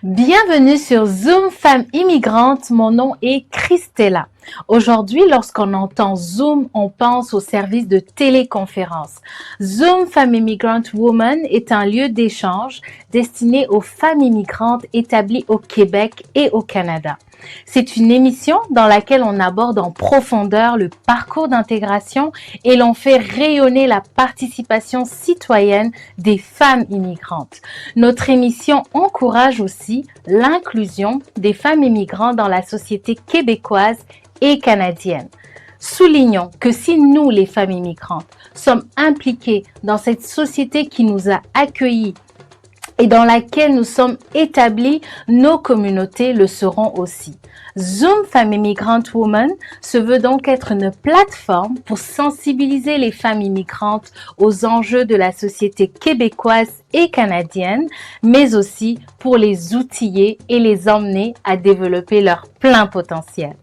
Bienvenue sur Zoom Femmes Immigrantes. Mon nom est Christella. Aujourd'hui, lorsqu'on entend Zoom, on pense au service de téléconférence. Zoom Femmes Immigrant Women est un lieu d'échange destiné aux femmes immigrantes établies au Québec et au Canada. C'est une émission dans laquelle on aborde en profondeur le parcours d'intégration et l'on fait rayonner la participation citoyenne des femmes immigrantes. Notre émission encourage aussi l'inclusion des femmes immigrantes dans la société québécoise et canadienne. Soulignons que si nous, les femmes immigrantes, sommes impliquées dans cette société qui nous a accueillis et dans laquelle nous sommes établis, nos communautés le seront aussi. Zoom Femmes Immigrant Women se veut donc être une plateforme pour sensibiliser les femmes immigrantes aux enjeux de la société québécoise et canadienne, mais aussi pour les outiller et les emmener à développer leur plein potentiel.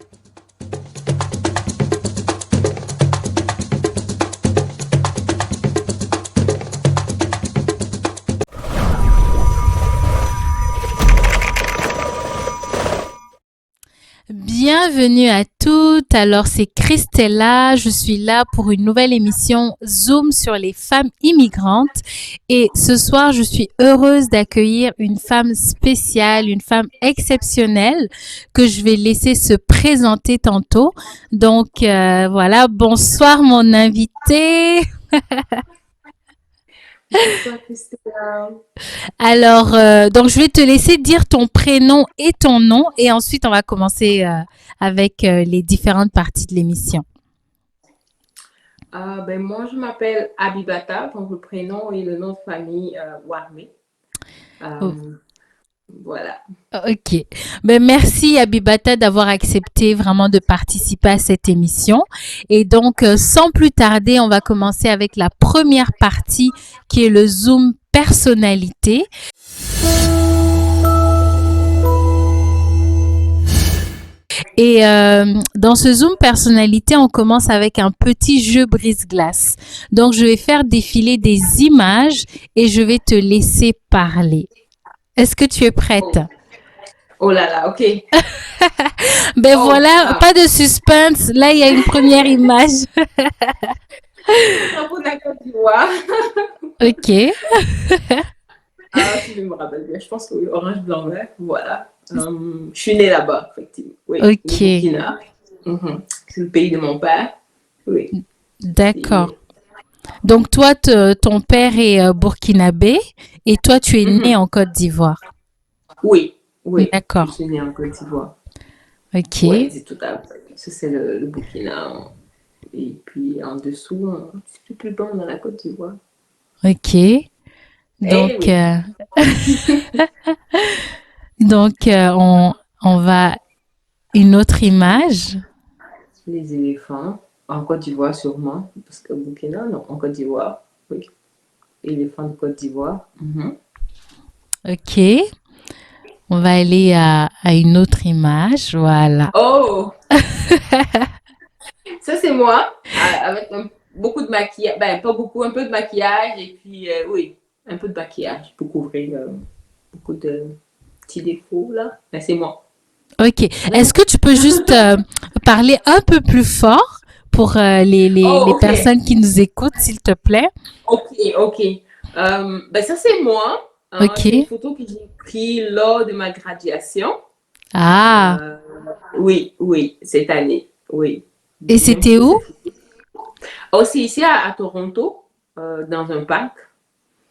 Bienvenue à toutes, alors c'est Christella, je suis là pour une nouvelle émission Zoom sur les femmes immigrantes et ce soir je suis heureuse d'accueillir une femme spéciale, une femme exceptionnelle que je vais laisser se présenter tantôt. Donc voilà, bonsoir mon invitée. Bonsoir Christella. Alors, donc je vais te laisser dire ton prénom et ton nom et ensuite on va commencer avec les différentes parties de l'émission. Moi, je m'appelle Abibata, donc le prénom et le nom de famille Warmé. Oh, Voilà. ok. Ben, merci Abibata d'avoir accepté vraiment de participer à cette émission. Et donc, sans plus tarder, on va commencer avec la première partie qui est le Zoom personnalité. Et dans ce Zoom personnalité, on commence avec un petit jeu brise-glace. Donc, je vais faire défiler des images et je vais te laisser parler. Est-ce que tu es prête? Oh, oh là là, ok. Ben Oh, voilà, pas de suspense. Là, il y a une première image. drapeau de la Côte d'Ivoire. Ok, Si je me rappelle bien, je pense que oui, orange, blanc, vert. Voilà. Je suis née là-bas, effectivement. Oui, au ok, Burkina. C'est le pays de mon père. Oui. d'accord. Et- Donc toi, ton père est burkinabé et toi, tu es né Mhm. en Côte d'Ivoire. Oui, oui. Je D'accord, suis née en Côte d'Ivoire. Oui, ok, c'est tout à fait. Ça, c'est le Burkina. Et puis en dessous, un petit peu plus bas, on a la Côte d'Ivoire. ok. Donc, Eh oui, on va une autre image. les éléphants. En Côte d'Ivoire, sûrement. Parce que Burkina, non, en Côte d'Ivoire. Oui, éléphants de Côte d'Ivoire. Ok, on va aller à une autre image. Voilà. Oh, ça c'est moi, avec beaucoup de maquillage. Ben, pas beaucoup, un peu de maquillage. Et puis, oui, un peu de maquillage pour couvrir beaucoup de petits défauts, là. Ben, c'est moi. Ok. Est-ce que tu peux juste parler un peu plus fort pour les Oh, ok. personnes qui nous écoutent, s'il te plaît? Ok, ok. Ça, c'est moi. Hein, c'est une Ok. photo que j'ai prise lors de ma graduation. Ah, Euh, oui, oui, cette année. Oui. et J'aime c'était beaucoup où? cette photo. Aussi, ici à Toronto, dans un parc.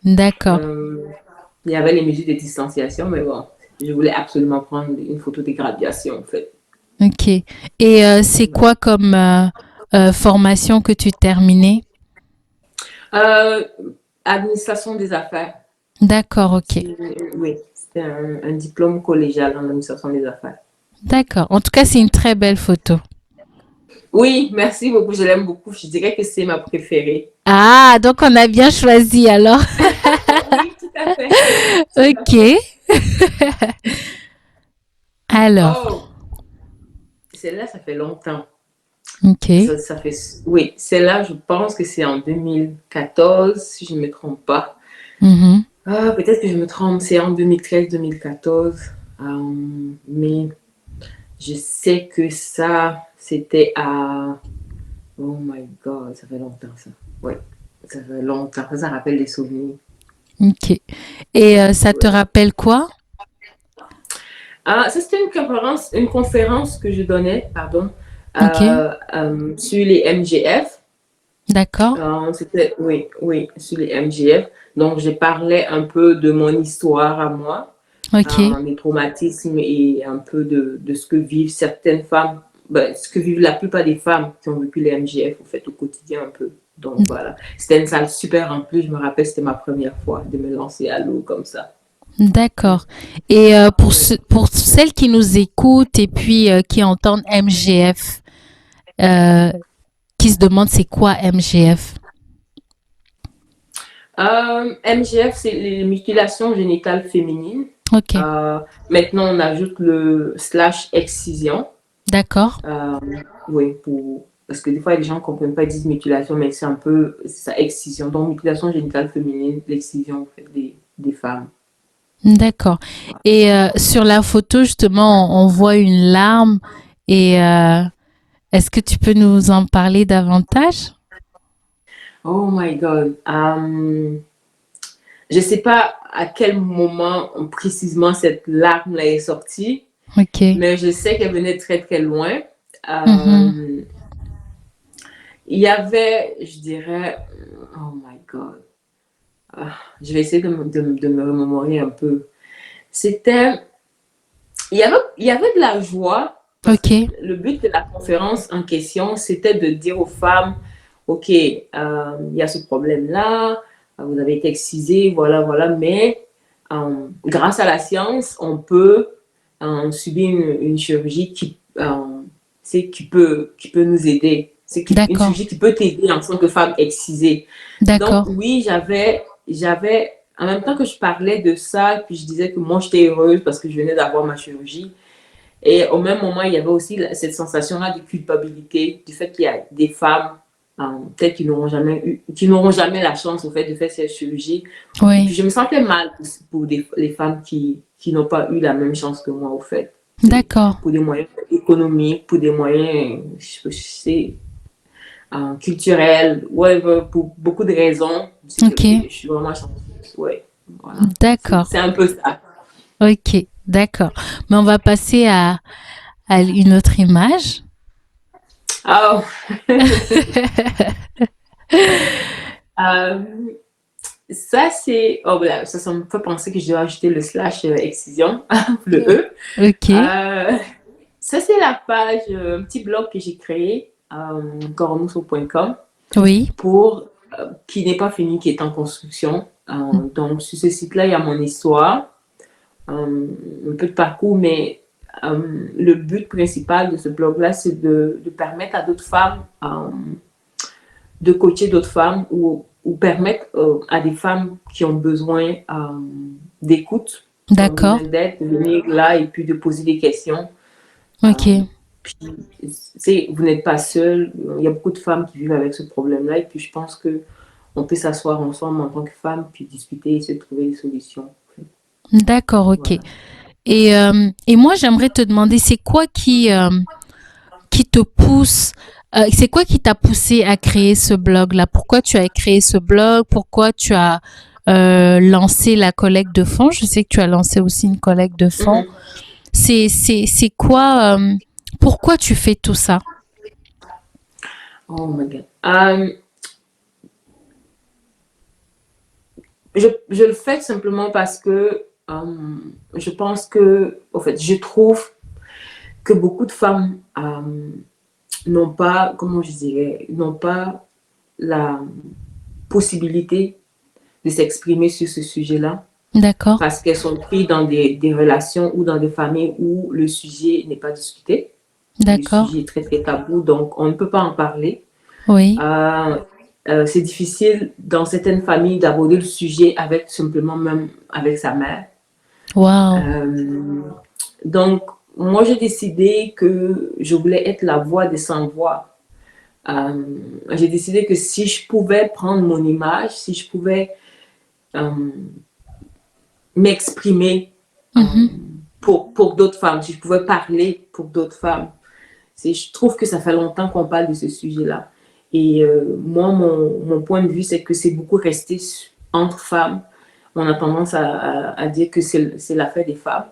D'accord. Euh, il y avait les mesures de distanciation, mais bon, je voulais absolument prendre une photo de graduation, en fait. Ok. Et c'est quoi comme formation que tu terminais? Euh, Administration des affaires. D'accord, ok. Oui, c'était un diplôme collégial en administration des affaires. D'accord. En tout cas, c'est une très belle photo. Oui, merci beaucoup, je l'aime beaucoup. Je dirais que c'est ma préférée. Ah, donc on a bien choisi alors. Oui, tout à fait. Tout à fait. Ok. Alors, Oh, celle-là, ça fait longtemps. ok. Ça fait, oui, celle-là, je pense que c'est en 2014, si je ne me trompe pas. Mhm. Peut-être que je me trompe, c'est en 2013-2014. Mais je sais que ça, c'était à... Oh my God, ça fait longtemps ça. Ouais, ça fait longtemps. Ça rappelle des souvenirs. OK. Et ça te Ouais. rappelle quoi? Ah, ça, c'était une conférence que je donnais, pardon, OK, sur les MGF. d'accord. C'était, oui, oui, sur les MGF. Donc, je parlais un peu de mon histoire à moi, OK. mes traumatismes et un peu de ce que vivent certaines femmes, ben, ce que vivent la plupart des femmes qui ont vécu les MGF, au fait, au quotidien un peu. Donc, voilà. C'était une salle super remplie. Je me rappelle, c'était ma première fois de me lancer à l'eau comme ça. D'accord. Et Ouais. pour celles qui nous écoutent et puis qui entendent MGF, euh, qui se demandent c'est quoi MGF? MGF, c'est les mutilations génitales féminines. OK. Euh, Maintenant, on ajoute le slash excision. D'accord. Euh, oui, parce que des fois, les gens ne comprennent pas, ils disent mutilation, mais c'est un peu c'est ça, excision. Donc, mutilation génitale féminine, l'excision en fait, des femmes. D'accord. Et sur la photo, justement, on voit une larme. Et est-ce que tu peux nous en parler davantage? Oh my God. Je ne sais pas à quel moment précisément cette larme-là est sortie, OK. mais je sais qu'elle venait très très loin. Mhm. Euh, il y avait, je dirais, oh my God. Je vais essayer de me remémorer un peu. C'était, il y avait de la joie parce que OK. le but de la conférence en question, c'était de dire aux femmes, OK, il y a ce problème-là, vous avez été excisé, voilà, voilà, mais grâce à la science, on peut subir une chirurgie qui peut nous aider. C'est une D'accord. chirurgie qui peut t'aider en tant que femme excisée. Donc, D'accord. oui, en même temps que je parlais de ça, puis je disais que moi, j'étais heureuse parce que je venais d'avoir ma chirurgie. Et au même moment, il y avait aussi cette sensation-là de culpabilité du fait qu'il y a des femmes, peut-être qui n'auront jamais la chance, au fait, de faire cette chirurgie. Et puis, Oui. je me sentais mal pour les femmes qui n'ont pas eu la même chance que moi, au fait. C'est D'accord. pour des moyens économiques, pour des moyens, je sais, culturels, whatever, pour beaucoup de raisons. C'est que OK. je suis vraiment chanceuse. Ouais, voilà. D'accord. C'est un peu ça. OK. D'accord. Mais on va passer à une autre image. Ah, euh, ça, c'est. Oh, voilà, ça me fait penser que je dois ajouter le slash excision, le E. OK. Euh, Ça, c'est la page, un petit blog que j'ai créé, coromuso.com, Oui. pour qui n'est pas fini, qui est en construction. Donc, sur ce site-là, il y a mon histoire, un peu de parcours, mais le but principal de ce blog-là, c'est de permettre à d'autres femmes de coacher d'autres femmes ou permettre à des femmes qui ont besoin d'écoute, qui ont besoin D'accord. d'aide, de venir là et puis de poser des questions. Euh, OK. puis, vous n'êtes pas seul. Il y a beaucoup de femmes qui vivent avec ce problème-là. Et puis, je pense que on peut s'asseoir ensemble en tant que femmes, puis discuter et se trouver des solutions. D'accord. OK. Voilà. Et moi, j'aimerais te demander, c'est quoi qui te pousse, c'est quoi qui t'a poussé à créer ce blog-là? Pourquoi tu as créé ce blog? Pourquoi tu as lancé la collecte de fonds? Je sais que tu as lancé aussi une collecte de fonds. Mm-hmm. C'est quoi, pourquoi tu fais tout ça? Oh my God. Je le fais simplement parce que je pense que, en fait, je trouve que beaucoup de femmes n'ont pas, comment je dirais, n'ont pas la possibilité de s'exprimer sur ce sujet-là D'accord, parce qu'elles sont prises dans des relations ou dans des familles où le sujet n'est pas discuté. Le d'accord, sujet est très, très tabou, donc on ne peut pas en parler. oui. Euh, c'est difficile dans certaines familles d'aborder le sujet avec simplement même avec sa mère. Waouh, Euh, donc, moi, j'ai décidé que je voulais être la voix des sans-voix. J'ai décidé que si je pouvais prendre mon image, si je pouvais euh, m'exprimer euh, mhm, pour d'autres femmes, si je pouvais parler pour d'autres femmes. Je trouve que ça fait longtemps qu'on parle de ce sujet-là. Et moi, mon point de vue, c'est que c'est beaucoup resté entre femmes. On a tendance à dire que c'est l'affaire des femmes.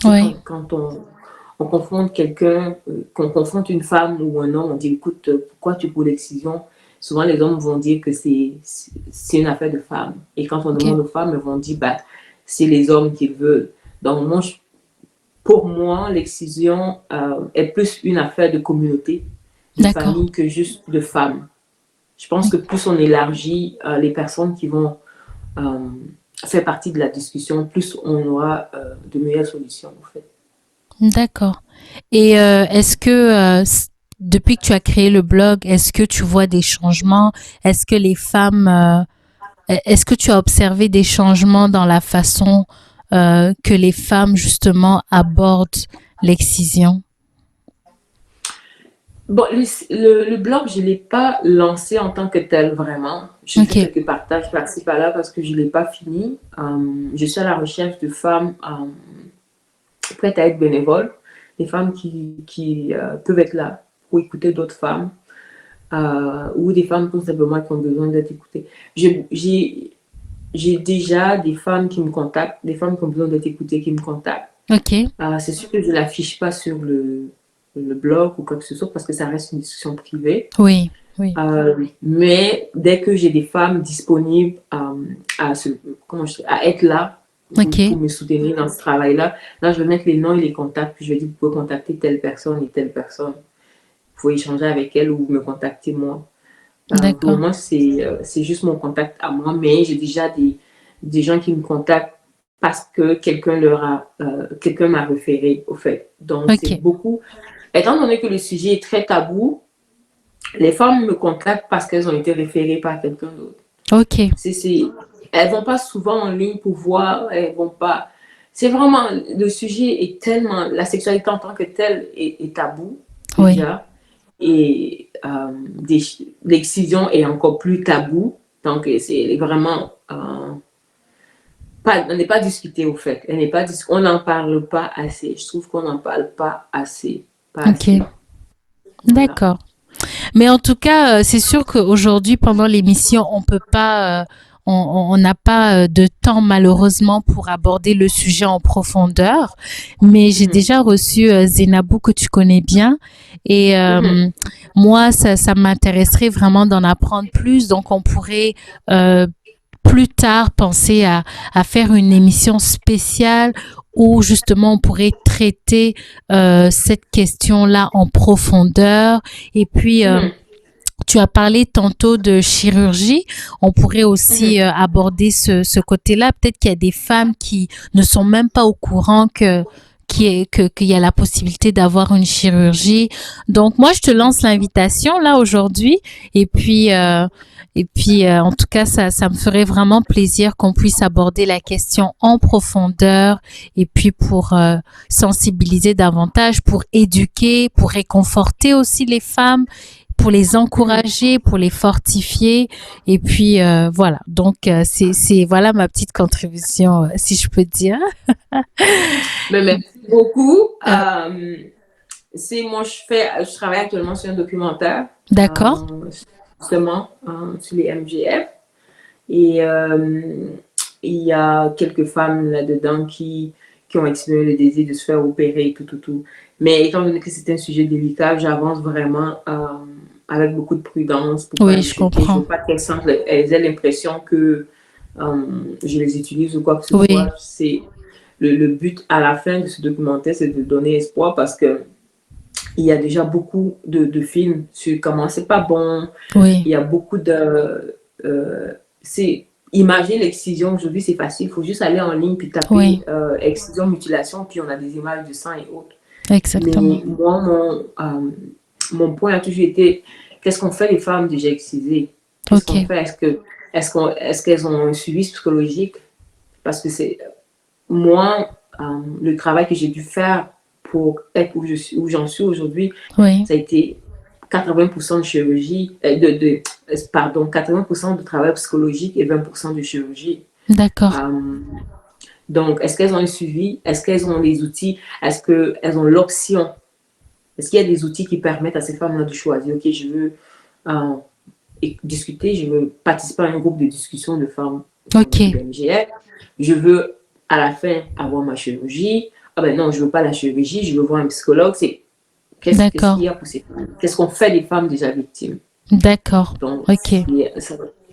Oui, Quand on confronte quelqu'un, qu'on confronte une femme ou un homme, on dit écoute, pourquoi tu prends l'excision? Souvent, les hommes vont dire que c'est une affaire de femmes. Et quand on ok, demande aux femmes, elles vont dire bah, c'est les hommes qui le veulent. Donc, pour moi, l'excision est plus une affaire de communauté, de d'accord. famille que juste de femmes. Je pense que plus on élargit les personnes qui vont euh, faire partie de la discussion, plus on aura de meilleures solutions, en fait. D'accord. Et est-ce que depuis que tu as créé le blog, est-ce que tu vois des changements? Est-ce que les femmes, est-ce que tu as observé des changements dans la façon que les femmes justement abordent l'excision? Bon, le blog, je ne l'ai pas lancé en tant que tel, vraiment. J'ai fait Ok, quelques partages par-ci, par-là parce que je ne l'ai pas fini. Je suis à la recherche de femmes prêtes à être bénévoles, des femmes qui peuvent être là pour écouter d'autres femmes ou des femmes tout simplement qui ont besoin d'être écoutées. J'ai déjà des femmes qui me contactent, des femmes qui ont besoin d'être écoutées qui me contactent. ok, C'est sûr que je ne l'affiche pas sur le blog ou quoi que ce soit parce que ça reste une discussion privée. oui, oui, Mais dès que j'ai des femmes disponibles à être là ok, pour me soutenir dans ce travail-là, là, je vais mettre les noms et les contacts, puis je vais dire, vous pouvez contacter telle personne et telle personne. Vous pouvez échanger avec elle ou me contacter moi. Pour le d'accord, moment, c'est juste mon contact à moi, mais j'ai déjà des gens qui me contactent parce que quelqu'un m'a référé, au fait. Donc, c'est ok, beaucoup. Étant donné que le sujet est très tabou, les femmes me contactent parce qu'elles ont été référées par quelqu'un d'autre. ok, Elles vont pas souvent en ligne pour voir, elles vont pas. C'est vraiment, le sujet est tellement, la sexualité en tant que telle est tabou oui, déjà, et l'excision est encore plus tabou. Donc c'est vraiment on n'est pas discuté au fait, on n'en parle pas assez. Je trouve qu'on n'en parle pas assez, pas assez. ok, Voilà. d'accord. Mais en tout cas, c'est sûr qu'aujourd'hui, pendant l'émission, on peut pas, on n'a pas de temps malheureusement pour aborder le sujet en profondeur. Mais j'ai Mhm. déjà reçu Zénabou que tu connais bien, et Mhm. moi, ça m'intéresserait vraiment d'en apprendre plus. Donc, on pourrait plus tard penser à faire une émission spéciale où justement on pourrait traiter cette question-là en profondeur. Et puis, Mhm. tu as parlé tantôt de chirurgie. On pourrait Mhm. aussi aborder ce côté-là. Peut-être qu'il y a des femmes qui ne sont même pas au courant qu'il y a la possibilité d'avoir une chirurgie. Donc moi, je te lance l'invitation là aujourd'hui. Et puis, en tout cas, ça me ferait vraiment plaisir qu'on puisse aborder la question en profondeur. Et puis pour sensibiliser davantage, pour éduquer, pour réconforter aussi les femmes, pour les Mhm. encourager, pour les fortifier. Et puis voilà. Donc c'est voilà ma petite contribution, si je peux dire. Mais merci beaucoup. Euh, Moi, je travaille actuellement sur un documentaire, d'accord. justement, sur les MGF. Et il y a quelques femmes là-dedans qui ont exprimé le désir de se faire opérer et tout, tout, tout. Mais étant donné que c'est un sujet délicat, j'avance vraiment avec beaucoup de prudence pour pas Oui, les je choquer. Je comprends. veux pas qu'elles aient l'impression que je les utilise ou quoi que ce Oui, soit. C'est le but à la fin de ce documentaire, c'est de donner espoir parce que il y a déjà beaucoup de films sur comment c'est pas bon. oui, Il y a beaucoup de. Imaginer l'excision aujourd'hui, c'est facile. Il faut juste aller en ligne puis taper oui, excision, mutilation, puis on a des images de sang et autres. exactement. Mais moi, mon point a toujours été qu'est-ce qu'on fait les femmes déjà excisées? Qu'est-ce qu'on Ok. fait? Est-ce qu'elles ont un suivi psychologique? Parce que c'est moi, le travail que j'ai dû faire pour être où j'en suis aujourd'hui, Oui, ça a été 80% de chirurgie, pardon, 80% de travail psychologique et 20% de chirurgie. d'accord. Euh, Donc, est-ce qu'elles ont un suivi? Est-ce qu'elles ont les outils? Est-ce qu'elles ont l'option? Est-ce qu'il y a des outils qui permettent à ces femmes-là de choisir, OK, je veux euh, discuter, je veux participer à un groupe de discussion de femmes Ok, du BMGF, je veux à la fin avoir ma chirurgie, ah ben non, je veux pas la chirurgie, je veux voir un psychologue, c'est qu'est-ce qu'il d'accord, y a pour ces femmes? Qu'est-ce qu'on fait des femmes déjà victimes? d'accord, Donc, ok.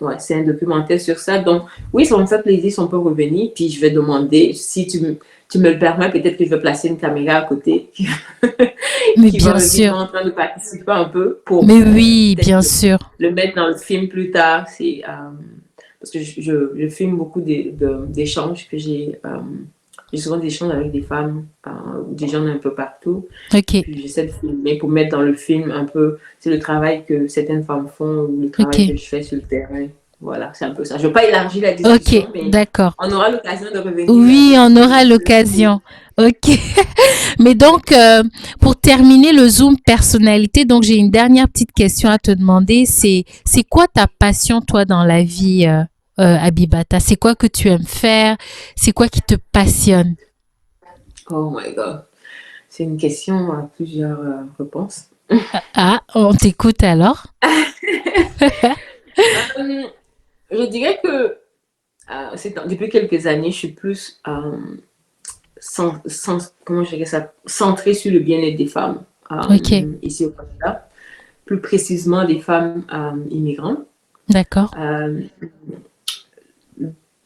ouais, c'est un documentaire sur ça. Donc, oui, ça me fait plaisir si on peut revenir. Puis, je vais demander, si tu me le permets, peut-être que je vais placer une caméra à côté Mais qui va bien me filmer sûr, en train de participer un peu pour mais oui, peut-être bien sûr. le mettre dans le film plus tard. Parce que je filme beaucoup d'échanges que j'ai. J'ai souvent des échanges avec des femmes ou des gens d'un peu partout. Ok, Puis j'essaie de filmer pour mettre dans le film un peu, c'est le travail que certaines femmes font ou le travail ok, que je fais sur le terrain. Voilà, c'est un peu ça. Je ne veux pas élargir la ok, discussion, mais d'accord. on aura l'occasion de revenir Oui, on là-dessus. aura l'occasion. Ok. Mais donc, pour terminer le Zoom personnalité, donc j'ai une dernière petite question à te demander. C'est quoi ta passion, toi, dans la vie, Abibata? C'est quoi que tu aimes faire? C'est quoi qui te passionne? Oh my God. C'est une question à plusieurs réponses. Ah, on t'écoute alors. Euh, je dirais que depuis quelques années, je suis plus comment je dirais ça, centrée sur le bien-être des femmes Ok, ici au Canada, plus précisément des femmes immigrantes. d'accord. Euh,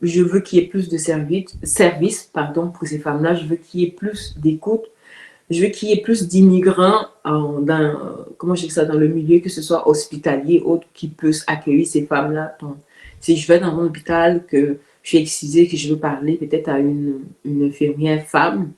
je veux qu'il y ait plus de services pardon, pour ces femmes-là. Je veux qu'il y ait plus d'écoute. Je veux qu'il y ait plus d'immigrants comment je dis ça, dans le milieu, que ce soit hospitalier ou autre, qui puissent accueillir ces femmes-là. Donc, si je vais dans un hôpital, que je suis excisée, que je veux parler peut-être à une infirmière femme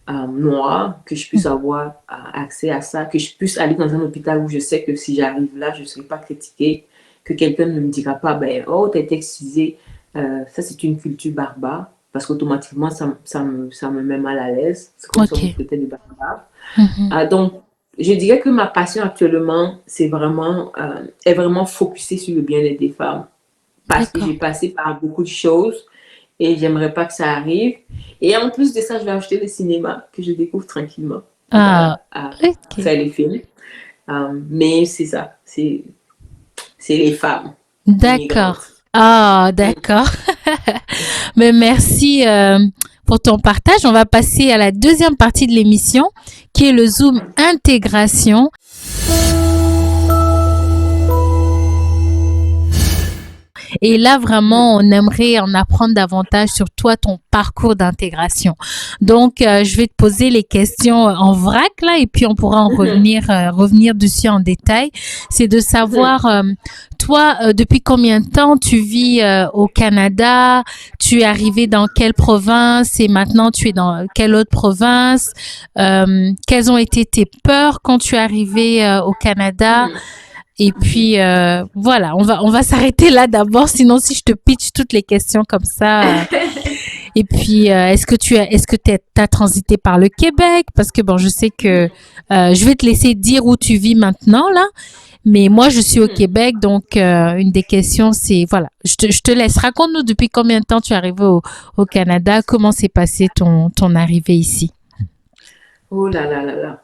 noire, que je puisse avoir accès à ça, que je puisse aller dans un hôpital où je sais que si j'arrive là, je ne serai pas critiquée, que quelqu'un ne me dira pas, ben, oh, t'as été excisée. Ça, c'est une culture barbare, parce qu'automatiquement, ça me met mal à l'aise. C'est comme si on me Ok. traitait de barbare. Mhm. Donc, je dirais que ma passion actuellement, est vraiment focusée sur le bien-être des femmes. Parce que D'accord. j'ai passé par beaucoup de choses et j'aimerais pas que ça arrive. Et en plus de ça, je vais acheter le cinéma que je découvre tranquillement Ah, à ok. faire les films. Mais c'est ça, c'est les femmes D'accord. immigrantes. Ah, d'accord. Mais merci pour ton partage. On va passer à la deuxième partie de l'émission, qui est le Zoom intégration. Et là, vraiment, on aimerait en apprendre davantage sur toi, ton parcours d'intégration. Donc, je vais te poser les questions en vrac, là, et puis on pourra en revenir dessus en détail. C'est de savoir, toi, depuis combien de temps tu vis au Canada? Tu es arrivé dans quelle province? Et maintenant, tu es dans quelle autre province? Quelles ont été tes peurs quand tu es arrivé au Canada? Et puis voilà, on va s'arrêter là d'abord, sinon si je te pitch toutes les questions comme ça. Et puis est-ce que t'as transité par le Québec? Parce que bon, je sais que je vais te laisser dire où tu vis maintenant là, mais moi je suis au Québec, donc une des questions c'est voilà, je te laisse. Raconte-nous depuis combien de temps tu es arrivé au Canada, comment s'est passé ton arrivée ici. Oh là là là là.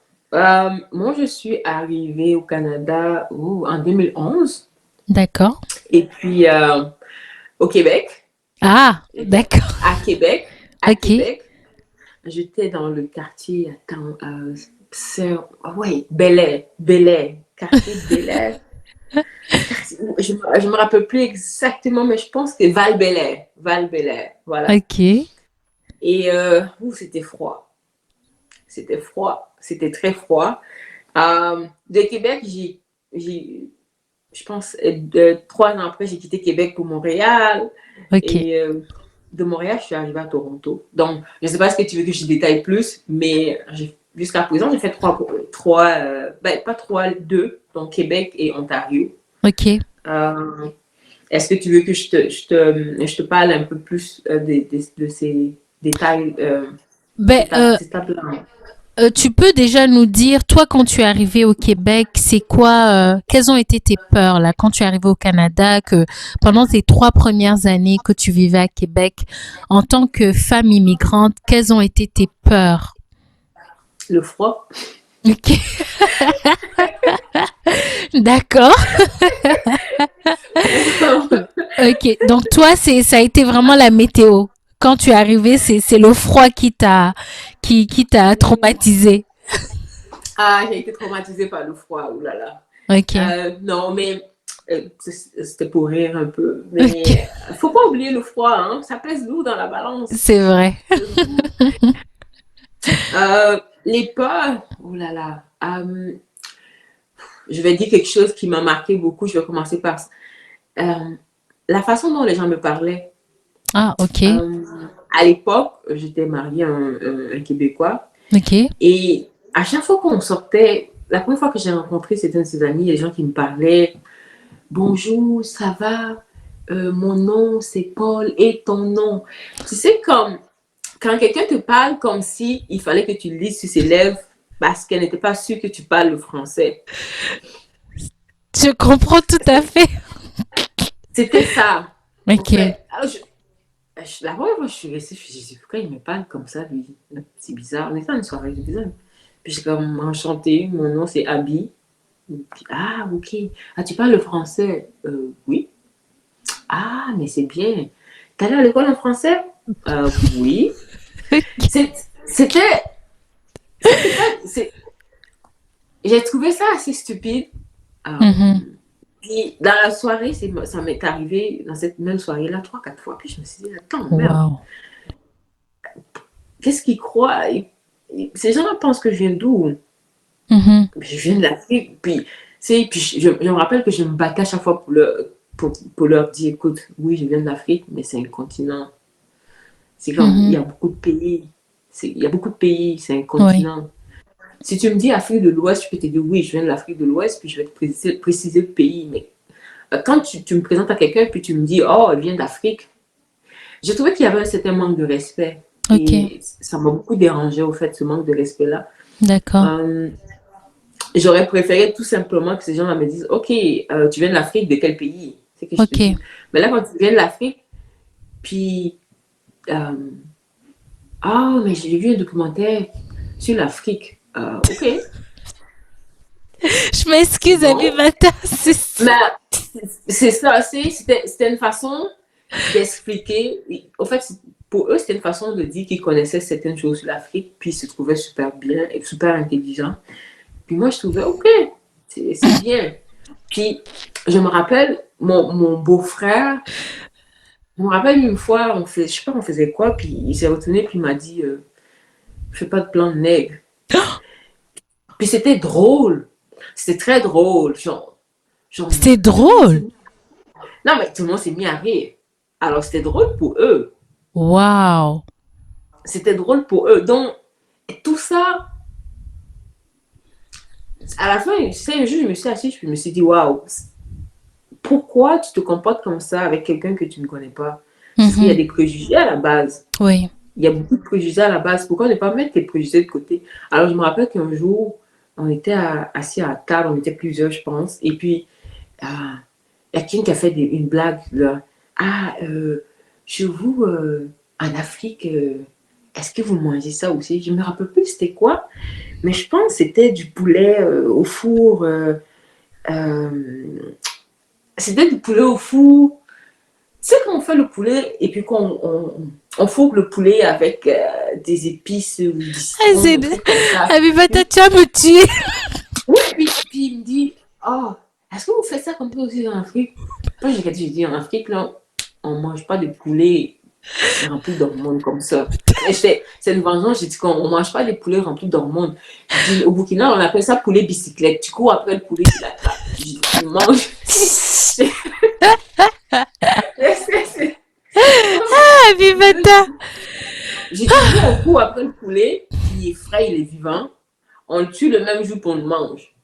Moi, je suis arrivée au Canada en 2011 D'accord. et puis au Québec. Ah, d'accord. À Québec, à Ok. Québec, j'étais dans le quartier, attends, ouais, Bel Air, quartier de Bel Air. Je me rappelle plus exactement, mais je pense que Val-Bel-Air, voilà. Ok. Et c'était froid, c'était très froid. De Québec, je pense, 3 ans après, j'ai quitté Québec pour Montréal. Ok. Et de Montréal, je suis arrivée à Toronto. Donc, je ne sais pas ce que tu veux que je détaille plus, mais jusqu'à présent, j'ai fait pas trois, deux, donc Québec et Ontario. Ok. Euh, Est-ce que tu veux que je te parle un peu plus de ces détails, Ben, étapes là? Tu peux déjà nous dire, toi, quand tu es arrivé au Québec, c'est quoi, quelles ont été tes peurs là, quand tu es arrivé au Canada, que pendant tes 3 premières années que tu vivais à Québec, en tant que femme immigrante, quelles ont été tes peurs? Le froid. Ok, d'accord. Ok, donc toi, ça a été vraiment la météo. Quand tu es arrivé, c'est le froid qui t'a traumatisé. Ah, j'ai été traumatisée par le froid, oulala. Ok, Non, mais c'était pour rire un peu. ok, Mais faut pas oublier le froid, hein. Ça pèse lourd dans la balance. c'est vrai. Les peurs, oh là là. Je vais dire quelque chose qui m'a marqué beaucoup. Je vais commencer par la façon dont les gens me parlaient. Ah, ok, Euh, à l'époque, j'étais mariée à un Québécois. ok. Et à chaque fois qu'on sortait, la première fois que j'ai rencontré certains de ses amis, les gens qui me parlaient, bonjour, ça va, mon nom c'est Paul et ton nom. Tu sais, comme quand quelqu'un te parle comme si il fallait que tu lises sur ses lèvres parce qu'elle n'était pas sûre que tu parles le français. Je comprends tout à fait. C'était ça, en Ok. fait. Alors, la première fois que je suis restée, je me suis dit, pourquoi il me parle comme ça, lui? C'est bizarre. On était dans une soirée, c'est bizarre. Puis j'ai comme enchanté, mon nom c'est Abby. Puis, ah, ok. Ah, tu parles le français? Oui. Ah, mais c'est bien. T'allais à l'école en français? Oui. C'était, c'était pas, j'ai trouvé ça assez stupide. Mhm. Puis dans la soirée, ça m'est arrivé dans cette même soirée-là 3, 4 fois. Puis je me suis dit, attends, merde, Wow. qu'est-ce qu'ils croient? Ces gens-là pensent que je viens d'où? Mhm. Je viens de l'Afrique. Puis je me rappelle que je me battais à chaque fois pour leur dire, écoute, oui, je viens de l'Afrique, mais c'est un continent. C'est comme, il y Mhm. a beaucoup de pays. Il y a beaucoup de pays, c'est un Oui. continent. Si tu me dis Afrique de l'Ouest, je peux te dire oui, je viens de l'Afrique de l'Ouest, puis je vais te préciser le pays. Mais quand tu me présentes à quelqu'un, puis tu me dis, oh, elle vient d'Afrique, j'ai trouvé qu'il y avait un certain manque de respect. Ok. Et ça m'a beaucoup dérangé, au fait, ce manque de respect-là. D'accord. Euh, J'aurais préféré tout simplement que ces gens-là me disent, OK, tu viens de l'Afrique, de quel pays? C'est que je te Ok. dis. Mais là, quand tu viens de l'Afrique, puis, euh, ah, mais j'ai vu un documentaire sur l'Afrique. OK, Je m'excuse, bon. Abimata. Mais c'est ça, c'était une façon d'expliquer. Au fait, pour eux, c'était une façon de dire qu'ils connaissaient certaines choses sur l'Afrique, puis ils se trouvaient super bien et super intelligents. Puis moi, je trouvais, OK, c'est bien. Puis, je me rappelle, mon beau-frère, je me rappelle une fois, je sais pas, on faisait quoi, puis il s'est retourné, puis il m'a dit, fais pas de plan de nègre. Puis c'était drôle. C'était très drôle. C'est Tout le monde s'est drôle. mis... Non, mais tout le monde s'est mis à rire. Alors, c'était drôle pour eux. Wow. C'était drôle pour eux. Donc, tout ça, à la fin, c'est un jour, je me suis assise, je me suis dit, waouh, pourquoi tu te comportes comme ça avec quelqu'un que tu ne connais pas? C'est parce qu'il y a Mhm. des préjugés à la base. Oui. Il y a beaucoup de préjugés à la base. Pourquoi ne pas mettre les préjugés de côté? Alors, je me rappelle qu'un jour, on était assis à table, on était plusieurs, je pense, et puis, il y a quelqu'un qui a fait une blague, là. Ah, chez vous, en Afrique, est-ce que vous mangez ça aussi? Je ne me rappelle plus c'était quoi, mais je pense que c'était du poulet au four. C'était du poulet au four. Tu sais, quand on fait le poulet et puis on fourre le poulet avec des épices ou du Ah, citron, un truc comme ça. Abimata, tu vas me tuer. Oui, puis il me dit, oh, est-ce que vous faites ça comme ça aussi en Afrique? Moi, j'ai dit, en Afrique, là, on ne mange pas de poulet rempli d'hormones comme ça. Et c'est une vengeance, j'ai dit qu'on ne mange pas des poulets remplis d'hormones. Je dis, au Burkina, on appelle ça poulet bicyclette. Tu cours après le poulet, tu l'attrapes. Je dis, tu manges. Abimata. J'ai dit, nous, on court après le poulet, puis il est frais, il est vivant. On le tue le même jour qu'on le mange.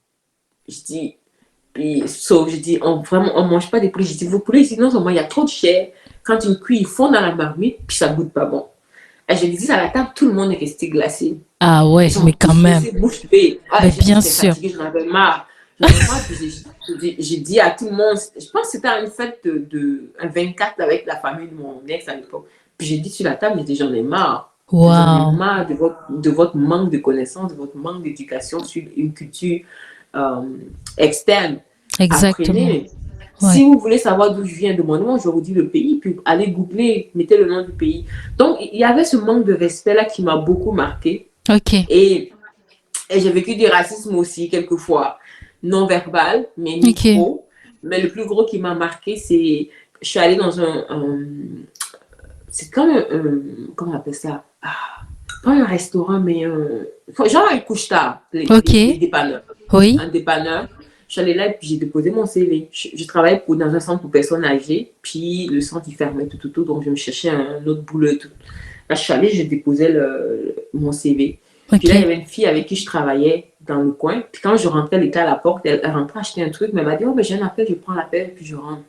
Je dis, puis, sauf, je dis, vraiment, on mange pas des poulets. Je dis, vos poulets, sinon, il y a trop de chair. Quand tu le cuis, ils fondent dans la marmite, puis ça goûte pas bon. Et je dit ça à la table, tout le monde est resté glacé. Ah ouais, Ils sont mais quand tous même. laissés bouche bée. Ah, Mais j'ai dit, bien j'étais sûr. fatiguée, j'en avais marre. J'en avais marre, puis j'ai dit à tout le monde, je pense que c'était une fête un 24 avec la famille de mon ex à l'époque. Puis j'ai dit sur la table, j'ai dit, j'en ai marre. J'en ai Waouh. marre de votre manque de connaissances, de votre manque d'éducation sur une culture euh, externe. Exactement. Apprenez. Ouais. Si vous voulez savoir d'où je viens, demandez-moi, je vous dis le pays, puis allez googler, mettez le nom du pays. Donc, il y avait ce manque de respect-là qui m'a beaucoup marqué. Ok. Et j'ai vécu du racisme aussi, quelquefois, non verbal, mais Ok. micro. Mais le plus gros qui m'a marqué, c'est. Je suis allée dans c'est comme comment on appelle ça? Pas un restaurant, mais genre un couche-tard, Ok. les dépanneurs. Oui. Un dépanneur. Je suis allée là et puis j'ai déposé mon CV. Je travaillais dans un centre pour personnes âgées, puis le centre il fermait tout, donc je me cherchais un autre boulot. Tout. Là, je suis allée, je déposais mon CV. Puis là, il y Ok. avait une fille avec qui je travaillais dans le coin. Puis quand je rentrais, elle était à la porte, elle rentrait acheter un truc, mais elle m'a dit, oh, mais j'ai un appel, je prends l'appel, puis je rentre.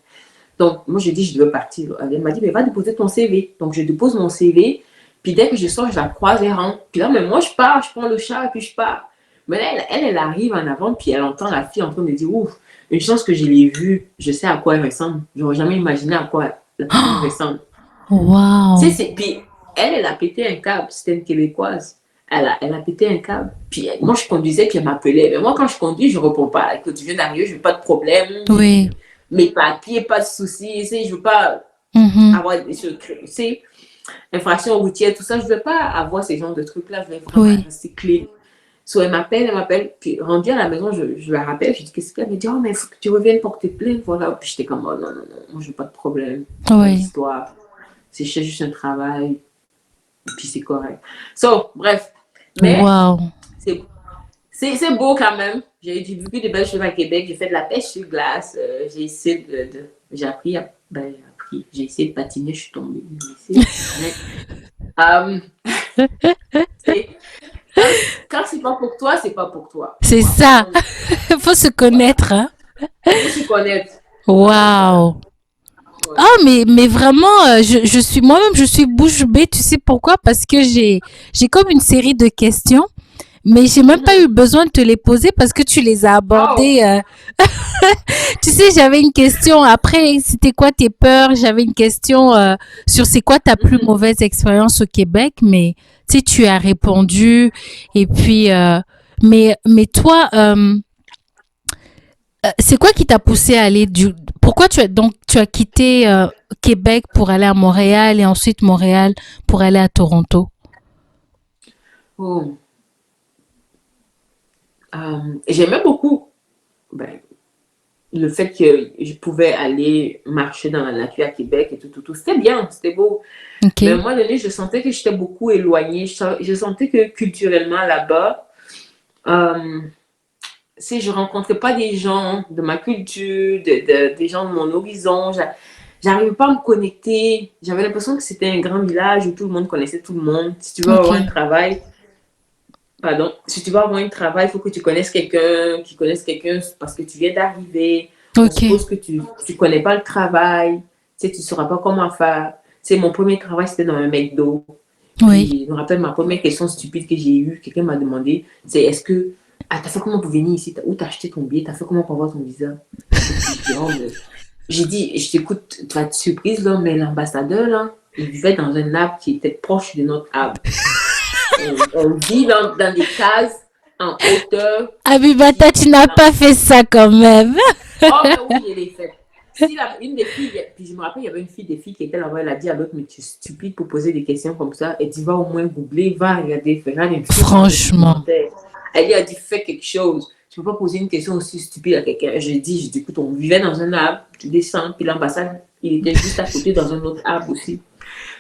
Donc, moi, j'ai dit, je devais partir. Elle m'a dit, mais va déposer ton CV. Donc, je dépose mon CV. Puis dès que je sors, je la croise, elle rentre. Puis là, mais moi, je pars, je prends le chat, puis je pars. Mais là, elle arrive en avant, puis elle entend la fille en train de dire, ouf, une chance que je l'ai vue, je sais à quoi elle ressemble. Je n'aurais jamais imaginé à quoi la personne ressemble. Tu sais, Waouh. puis elle a pété un câble, c'était une Québécoise. Elle a pété un câble. Puis moi, je conduisais, puis elle m'appelait. Mais moi, quand je conduis, je ne réponds pas. Écoute, tu viens d'arriver, je n'ai pas de problème. Oui. Mes papiers, pas de soucis. Je ne veux pas Mhm. avoir des infractions routières, tout ça. Je ne veux pas avoir ces genres de trucs-là. Je veux vraiment Oui. rester clean. Soit elle m'appelle. Puis rendue à la maison, je la rappelle. Je dis, qu'est-ce qu'elle me dit? Oh, mais il faut que tu reviennes porter plainte. Voilà. Puis j'étais comme, oh non, non, non, moi, je veux pas de problème. Pas Oui. d'histoire. C'est juste un travail. Puis c'est correct. So, bref. Mais Waouh. c'est c'est beau quand même. J'ai vécu de belles choses à Québec. J'ai fait de la pêche sur glace. J'ai essayé j'ai appris j'ai essayé de patiner, je suis tombée. Um, c'est, quand quand c'est pas pour toi, c'est pas pour toi. C'est Voilà. ça. Donc, Il faut se voilà. connaître, hein. Il faut s'y connaître. Voilà. Waouh. Ouais. Ah, mais vraiment, je suis moi-même, je suis bouche bée. Tu sais pourquoi? Parce que j'ai comme une série de questions, mais j'ai même pas eu Mm-hmm. besoin de te les poser parce que tu les as Oh. abordées. Tu sais, j'avais une question après, c'était quoi tes peurs? J'avais une question sur c'est quoi ta plus Mm-hmm. mauvaise expérience au Québec, mais tu sais, tu as répondu. Et puis, mais toi, c'est quoi qui t'a poussé à aller du... Pourquoi tu as quitté Québec pour aller à Montréal et ensuite Montréal pour aller à Toronto? Oh. J'aimais beaucoup ben, le fait que je pouvais aller marcher dans la nature à Québec et tout. C'était bien, c'était beau. Ok, Mais à un moment donné, je sentais que j'étais beaucoup éloignée. Je sentais que culturellement, là-bas, euh, si je rencontrais pas des gens de ma culture, des gens de mon horizon, j'arrivais pas à me connecter. J'avais l'impression que c'était un grand village où tout le monde connaissait tout le monde. Si tu veux ok, avoir un travail, pardon, si tu veux avoir un travail, il faut que tu connaisses quelqu'un, qui connaisse quelqu'un parce que tu viens d'arriver. On ok, suppose que tu connais pas le travail, tu sais, tu sauras pas comment faire. Tu sais, mon premier travail, c'était dans un McDo. oui. Puis, je me rappelle ma première question stupide que j'ai eue, quelqu'un m'a demandé, c'est est-ce que, ah, t'as fait comment pour venir ici? Où t'as acheté ton billet? T'as fait comment pour avoir ton visa? Et puis, je dis, oh, mais... J'ai dit, je t'écoute, tu vas être surprise, là, mais l'ambassadeur, là, il vivait dans un arbre qui était proche de notre arbre. On vit dans des cases en hauteur. Abibata, Puis, tu n'as pas fait ça quand même. oh, mais oui, je l'ai fait. Si une des filles, puis je me rappelle, il y avait une fille des filles qui était là-bas, elle a dit à l'autre, mais tu es stupide pour poser des questions comme ça. Elle dit, va au moins googler, va regarder, regarde un film, un Franchement. documentaire. Elle a dit, fais quelque chose. Tu ne peux pas poser une question aussi stupide à quelqu'un. Je dis, écoute, on vivait dans un arbre, tu descends, puis l'ambassade, il était juste à côté dans un autre arbre aussi.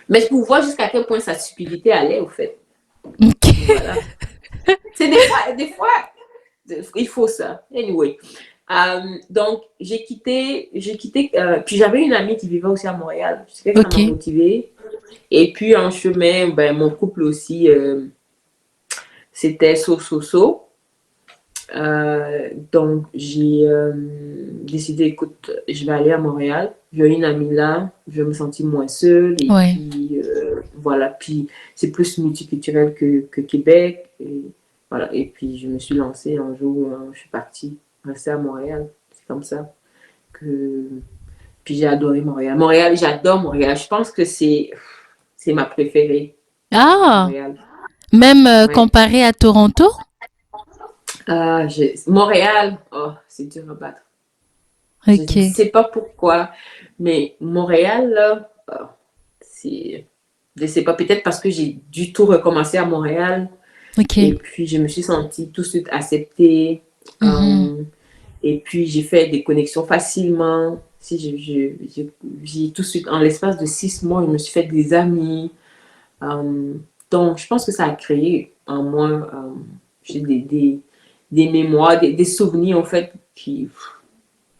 Mais je pouvais voir jusqu'à quel point sa stupidité allait, au fait. Ok, Voilà. C'est des fois, il faut ça. Anyway. Donc, puis j'avais une amie qui vivait aussi à Montréal. Je sais que ça ok, m'a motivée. Et puis en chemin, ben, mon couple aussi, c'était so. Donc, j'ai décidé, écoute, je vais aller à Montréal. J'ai une amie là, je vais me sentir moins seule. Et Oui. puis, voilà. Puis, c'est plus multiculturel que Québec. Et, voilà. Et puis, je me suis lancée un jour, je suis partie rester à Montréal. C'est comme ça que. Puis, j'ai adoré Montréal. Montréal, j'adore Montréal. Je pense que c'est ma préférée, Ah, Montréal. même Ouais. comparé à Toronto? Montréal, oh, c'est dur à battre. Je ne Ok, sais pas pourquoi, mais Montréal, là, c'est. Je ne sais pas, peut-être parce que j'ai du tout recommencé à Montréal et ok. puis je me suis sentie tout de suite acceptée. Mhm. euh, et puis j'ai fait des connexions facilement. Si j'ai tout de suite, en l'espace de 6 mois, je me suis fait des amis. Euh, donc, je pense que ça a créé en moi j'ai des mémoires, des souvenirs en fait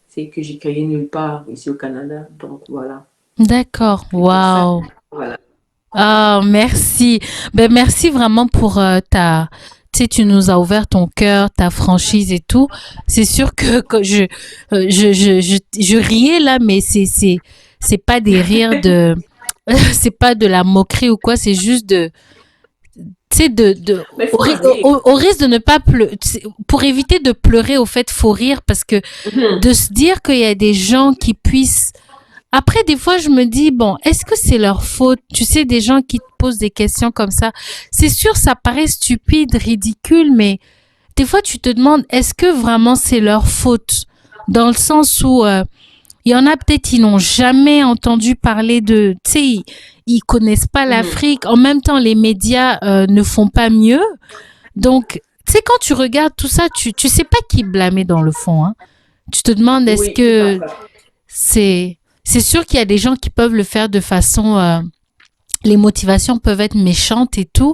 c'est que j'ai créé nulle part ici au Canada. Donc voilà, D'accord. c'est pour ça. Waouh. Voilà. Ah, merci. Ben, merci vraiment pour tu sais, tu nous as ouvert ton cœur, ta franchise et tout. C'est sûr que je riais là, mais c'est pas des rires de, c'est pas de la moquerie ou quoi, c'est juste de, tu sais, Mais il faut en rire. au risque de ne pas pleurer, pour éviter de pleurer, au fait, faut rire parce que Mhm. de se dire qu'il y a des gens qui puissent après, des fois, je me dis, bon, est-ce que c'est leur faute? Tu sais, des gens qui te posent des questions comme ça. C'est sûr, ça paraît stupide, ridicule, mais des fois, tu te demandes, est-ce que vraiment c'est leur faute? Dans le sens où, il y en a peut-être qui n'ont jamais entendu parler de, tu sais, ils connaissent pas Mhm. l'Afrique. En même temps, les médias ne font pas mieux. Donc, tu sais, quand tu regardes tout ça, tu sais pas qui blâmer dans le fond, hein. Tu te demandes, est-ce Oui, tout à que fait. c'est sûr qu'il y a des gens qui peuvent le faire de façon les motivations peuvent être méchantes et tout,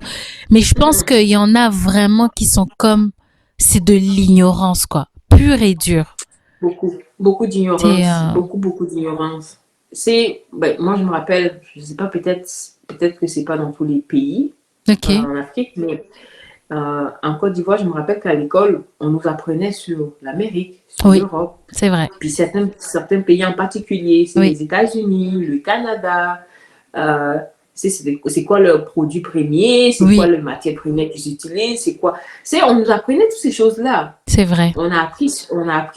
mais je pense Mhm. qu'il y en a vraiment qui sont comme c'est de l'ignorance quoi, pure et dure. Beaucoup, beaucoup C'est d'ignorance, beaucoup d'ignorance. Ben, moi je me rappelle, je ne sais pas, peut-être que c'est pas dans tous les pays ok, en Afrique, mais en Côte d'Ivoire, je me rappelle qu'à l'école, on nous apprenait sur l'Amérique, sur oui, l'Europe, c'est vrai, puis certains pays en particulier, c'est oui, les États-Unis, le Canada, euh, c'est quoi le produit premier, c'est quoi oui, la matière première qu'ils utilisent, c'est quoi. On nous apprenait toutes ces choses-là. c'est vrai, On a appris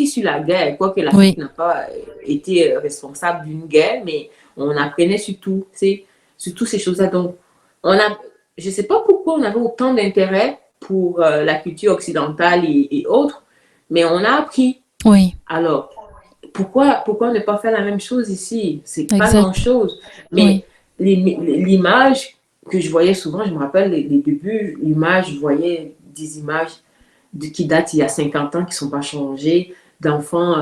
sur la guerre, quoique l'Afrique oui, n'a pas été responsable d'une guerre, mais on apprenait sur toutes ces choses-là. Donc, je ne sais pas pourquoi on avait autant d'intérêt pour la culture occidentale et autres, mais on a appris. oui, Alors, pourquoi ne pas faire la même chose ici? C'est pas exact, grand-chose. oui, Mais l'image que je voyais souvent, je me rappelle les débuts, je voyais des images qui datent il y a 50 ans, qui ne sont pas changées, d'enfants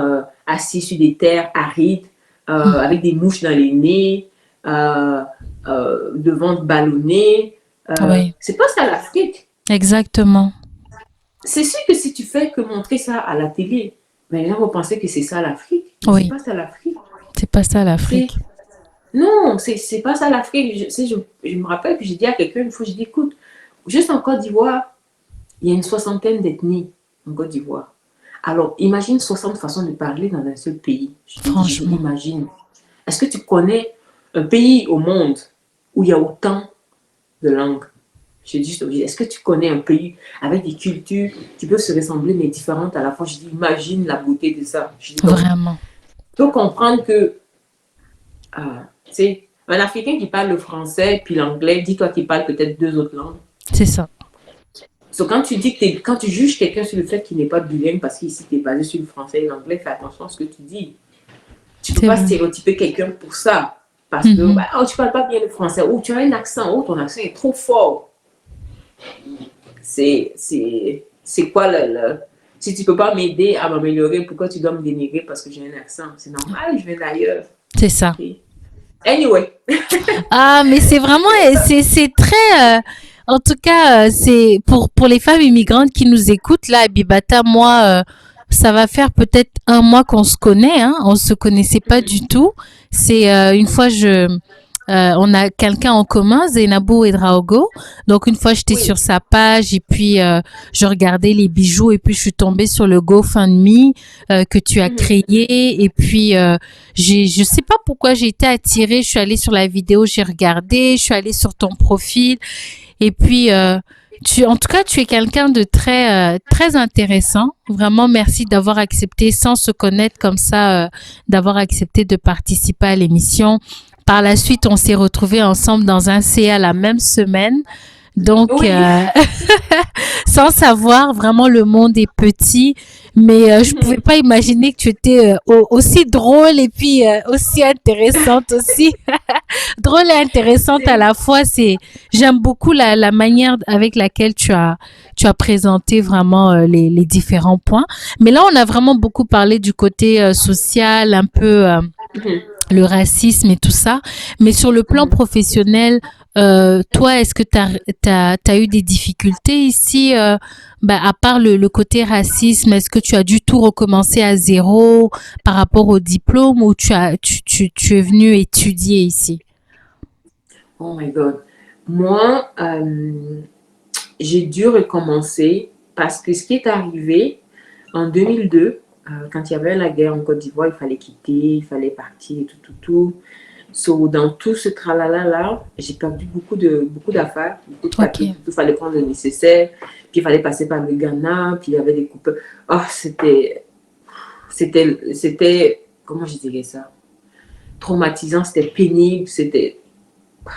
assis sur des terres arides, avec des mouches dans les nez, euh, de ventre ballonné. oui, C'est pas ça l'Afrique. exactement, C'est sûr que si tu fais que montrer ça à la télé, ben, les gens vont penser que c'est ça l'Afrique. Mais c'est oui, pas ça l'Afrique. c'est pas ça C'est l'Afrique, Non, c'est pas ça l'Afrique. Je me rappelle que j'ai dit à quelqu'un une fois, j'ai dit, écoute, juste en Côte d'Ivoire, il y a une soixantaine d'ethnies en Côte d'Ivoire. Alors, imagine 60 façons de parler dans un seul pays. Je dis, franchement, imagine. Est-ce que tu connais un pays au monde où il y a autant de langues? Je dis, est-ce que tu connais un pays avec des cultures qui peuvent se ressembler mais différentes à la fois? Je dis, imagine la beauté de ça. Je dis, donc, vraiment, tu peux comprendre que c'est un Africain qui parle le français puis l'anglais, dis-toi qu'il parle peut-être deux autres langues. c'est ça, So, quand tu juges quelqu'un sur le fait qu'il n'est pas bilingue parce qu'ici tu es basé sur le français et l'anglais, fais attention à ce que tu dis. Tu ne peux c'est pas vrai. stéréotyper quelqu'un pour ça. Parce que Mhm. bah, oh, tu parles pas bien le français, ou tu as un accent, ou ton accent est trop fort. C'est quoi si tu peux pas m'aider à m'améliorer, pourquoi tu dois me dénigrer parce que j'ai un accent? C'est normal, je viens d'ailleurs. C'est ça. Okay. Anyway. Ah, mais c'est vraiment, c'est très, en tout cas, c'est pour les femmes immigrantes qui nous écoutent là, Bibata, moi, ça va faire peut-être un mois qu'on se connaît, hein, on se connaissait pas du tout. C'est une fois on a quelqu'un en commun, Zainabou Ouedraogo. Donc une fois j'étais Oui. sur sa page et puis je regardais les bijoux et puis je suis tombée sur le GoFundMe que tu as Mhm. créé et puis je sais pas pourquoi j'ai été attirée. Je suis allée sur la vidéo, j'ai regardé, je suis allée sur ton profil et puis en tout cas, tu es quelqu'un de très intéressant. Vraiment, merci d'avoir accepté, sans se connaître comme ça, d'avoir accepté de participer à l'émission. Par la suite, on s'est retrouvés ensemble dans un CA la même semaine. Donc, Oui. sans savoir, vraiment, le monde est petit, mais je pouvais Mhm. pas imaginer que tu étais aussi drôle et puis aussi intéressante aussi. Drôle et intéressante à C'est- la fois. J'aime beaucoup la manière avec laquelle tu as présenté vraiment les différents points. Mais là, on a vraiment beaucoup parlé du côté social, un peu Mhm. le racisme et tout ça. Mais sur le plan Mhm. professionnel, toi, est-ce que t'as eu des difficultés ici, à part le côté racisme, est-ce que tu as dû tout recommencer à zéro par rapport au diplôme ou tu es venu étudier ici? Oh my God. Moi, j'ai dû recommencer parce que ce qui est arrivé en 2002, quand il y avait la guerre en Côte d'Ivoire, il fallait quitter, il fallait partir et tout, tout, tout. So, dans tout ce tralala-là, j'ai perdu beaucoup d'affaires, beaucoup de Ok, papiers, tout. Il fallait prendre le nécessaire, puis il fallait passer par le Ghana, puis il y avait des coupes. Oh, comment je dirais ça? Traumatisant, c'était pénible,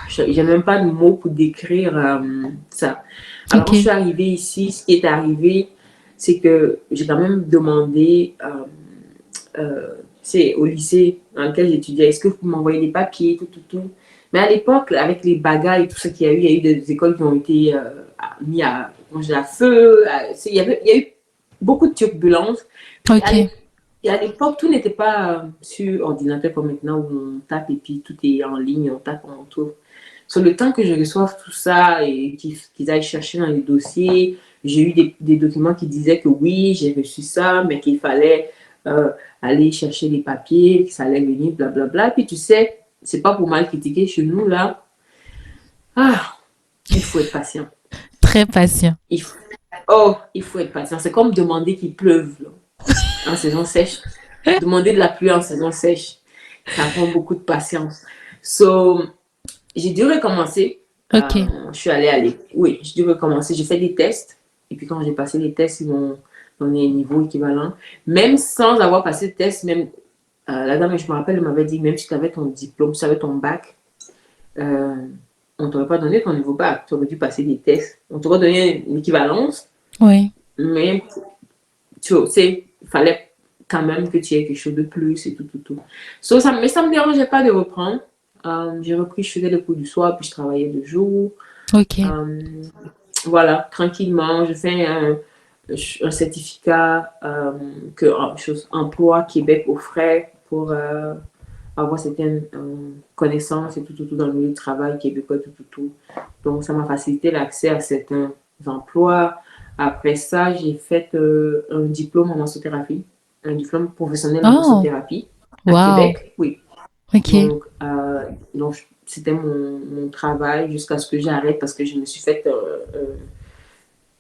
j'ai même pas de mots pour décrire ça. Alors, quand ok. je suis arrivée ici, ce qui est arrivé, c'est que j'ai quand même demandé c'est au lycée dans lequel j'étudiais, est-ce que vous m'envoyez des papiers, tout, tout, tout. Mais à l'époque, avec les bagarres et tout ça qu'il y a eu, il y a eu des écoles qui ont été mises à manger à feu. Il y a eu beaucoup de turbulences. Puis Ok. et à l'époque, tout n'était pas sur ordinateur comme maintenant où on tape et puis tout est en ligne, on tape, on trouve. Sur le temps que je reçoive tout ça et qu'ils aillent chercher dans les dossiers, j'ai eu des documents qui disaient que oui, j'ai reçu ça, mais qu'il fallait euh, aller chercher les papiers, que ça allait venir, blablabla. Puis tu sais, c'est pas pour mal critiquer chez nous là. Ah, il faut être patient. Très patient. Il faut, oh, il faut être patient. C'est comme demander qu'il pleuve là, en saison sèche. Demander de la pluie en saison sèche. Ça prend beaucoup de patience. So, j'ai dû recommencer. Ok. Je suis allée Oui, j'ai dû recommencer. J'ai fait des tests. Et puis quand j'ai passé les tests, ils m'ont donné un niveau équivalent. Même sans avoir passé le test, même la dame, je me rappelle, elle m'avait dit, même si tu avais ton diplôme, si tu avais ton bac, euh, on ne t'aurait pas donné ton niveau bac. Tu aurais dû passer des tests. On t'aurait donné une équivalence, Oui. mais tu sais, il fallait quand même que tu aies quelque chose de plus et tout, tout, tout. Mais ça ne me dérangeait pas de reprendre. J'ai repris, je faisais les cours du soir, puis je travaillais de jour. Ok. Euh, voilà, tranquillement, je fais un certificat que Emploi Québec offrait pour avoir certaines connaissances et tout, tout, tout dans le milieu du travail québécois, tout, tout, tout. Donc, ça m'a facilité l'accès à certains emplois. Après ça, j'ai fait un diplôme en massothérapie, un diplôme professionnel en Oh, massothérapie à wow. Québec, oui. Ok. Donc, c'était mon travail jusqu'à ce que j'arrête parce que je me suis fait,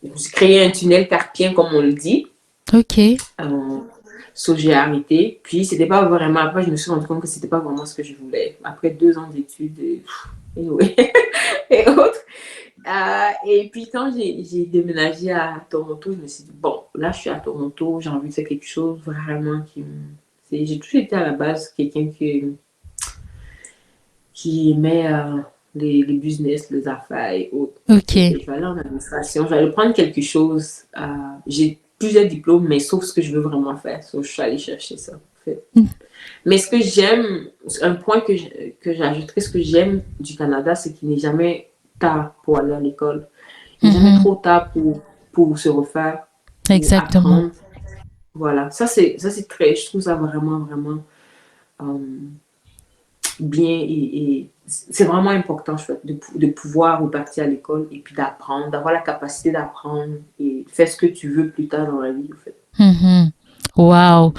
je me suis créé un tunnel carpien, comme on le dit. Ok. Euh, j'ai arrêté. Puis, c'était pas vraiment, après, je me suis rendu compte que c'était pas vraiment ce que je voulais. Après 2 ans d'études anyway, et autres. Et puis, quand j'ai déménagé à Toronto, je me suis dit, bon, là, je suis à Toronto, j'ai envie de faire quelque chose vraiment qui me. J'ai toujours été à la base quelqu'un qui aimait les business, les affaires et autres. Ok. Et je vais aller en administration, je vais aller prendre quelque chose. J'ai plusieurs diplômes, mais sauf ce que je veux vraiment faire. Donc, je suis allée chercher ça. En fait. Mm. Mais ce que j'aime, un point que j'ajouterais, ce que j'aime du Canada, c'est qu'il n'est jamais tard pour aller à l'école. Il n'est jamais Mhm. trop tard pour se refaire, pour Exactement. apprendre. Voilà, ça c'est très, je trouve ça vraiment, vraiment euh, bien et c'est vraiment important de pouvoir repartir à l'école et puis d'apprendre, d'avoir la capacité d'apprendre et faire ce que tu veux plus tard dans la vie, en fait. Mhm. Waouh.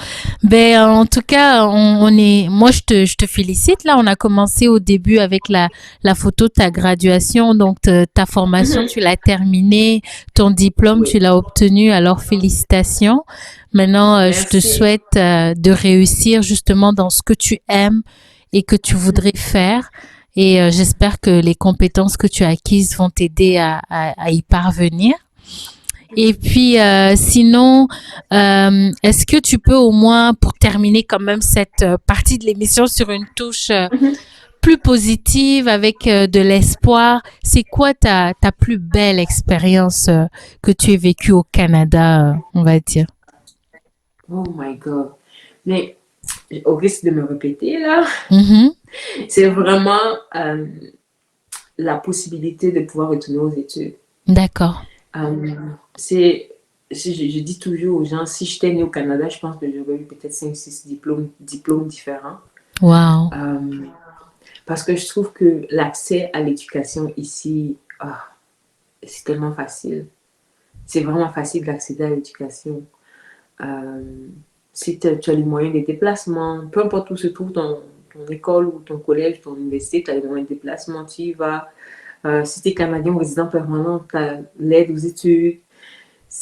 Ben, en tout cas, moi, je te félicite. Là, on a commencé au début avec la photo de ta graduation. Donc, ta formation, Mhm. tu l'as terminée. Ton diplôme, tu Oui, l'as obtenu. Alors, félicitations. Maintenant, je te merci. souhaite de réussir justement dans ce que tu aimes et que tu voudrais Mhm. faire. Et j'espère que les compétences que tu as acquises vont t'aider à y parvenir. Et Mhm. puis, sinon, est-ce que tu peux au moins, pour terminer quand même cette partie de l'émission sur une touche Mhm. plus positive, avec de l'espoir, c'est quoi ta plus belle expérience que tu aies vécue au Canada, on va dire? Oh my God. Mais au risque de me répéter, là, Mhm. c'est vraiment euh, la possibilité de pouvoir retourner aux études. D'accord. Euh, c'est, je dis toujours aux gens, si j'étais née au Canada, je pense que j'aurais eu peut-être 5 6 diplômes différents. Wow. Euh, Parce que je trouve que l'accès à l'éducation ici, c'est tellement facile. C'est vraiment facile d'accéder à l'éducation. Euh, Si tu as les moyens de déplacement, peu importe où se trouve ton école ou ton collège, ton université, tu as les moyens de déplacement, tu y vas. Si tu es Canadien ou résident permanent, tu as l'aide aux études.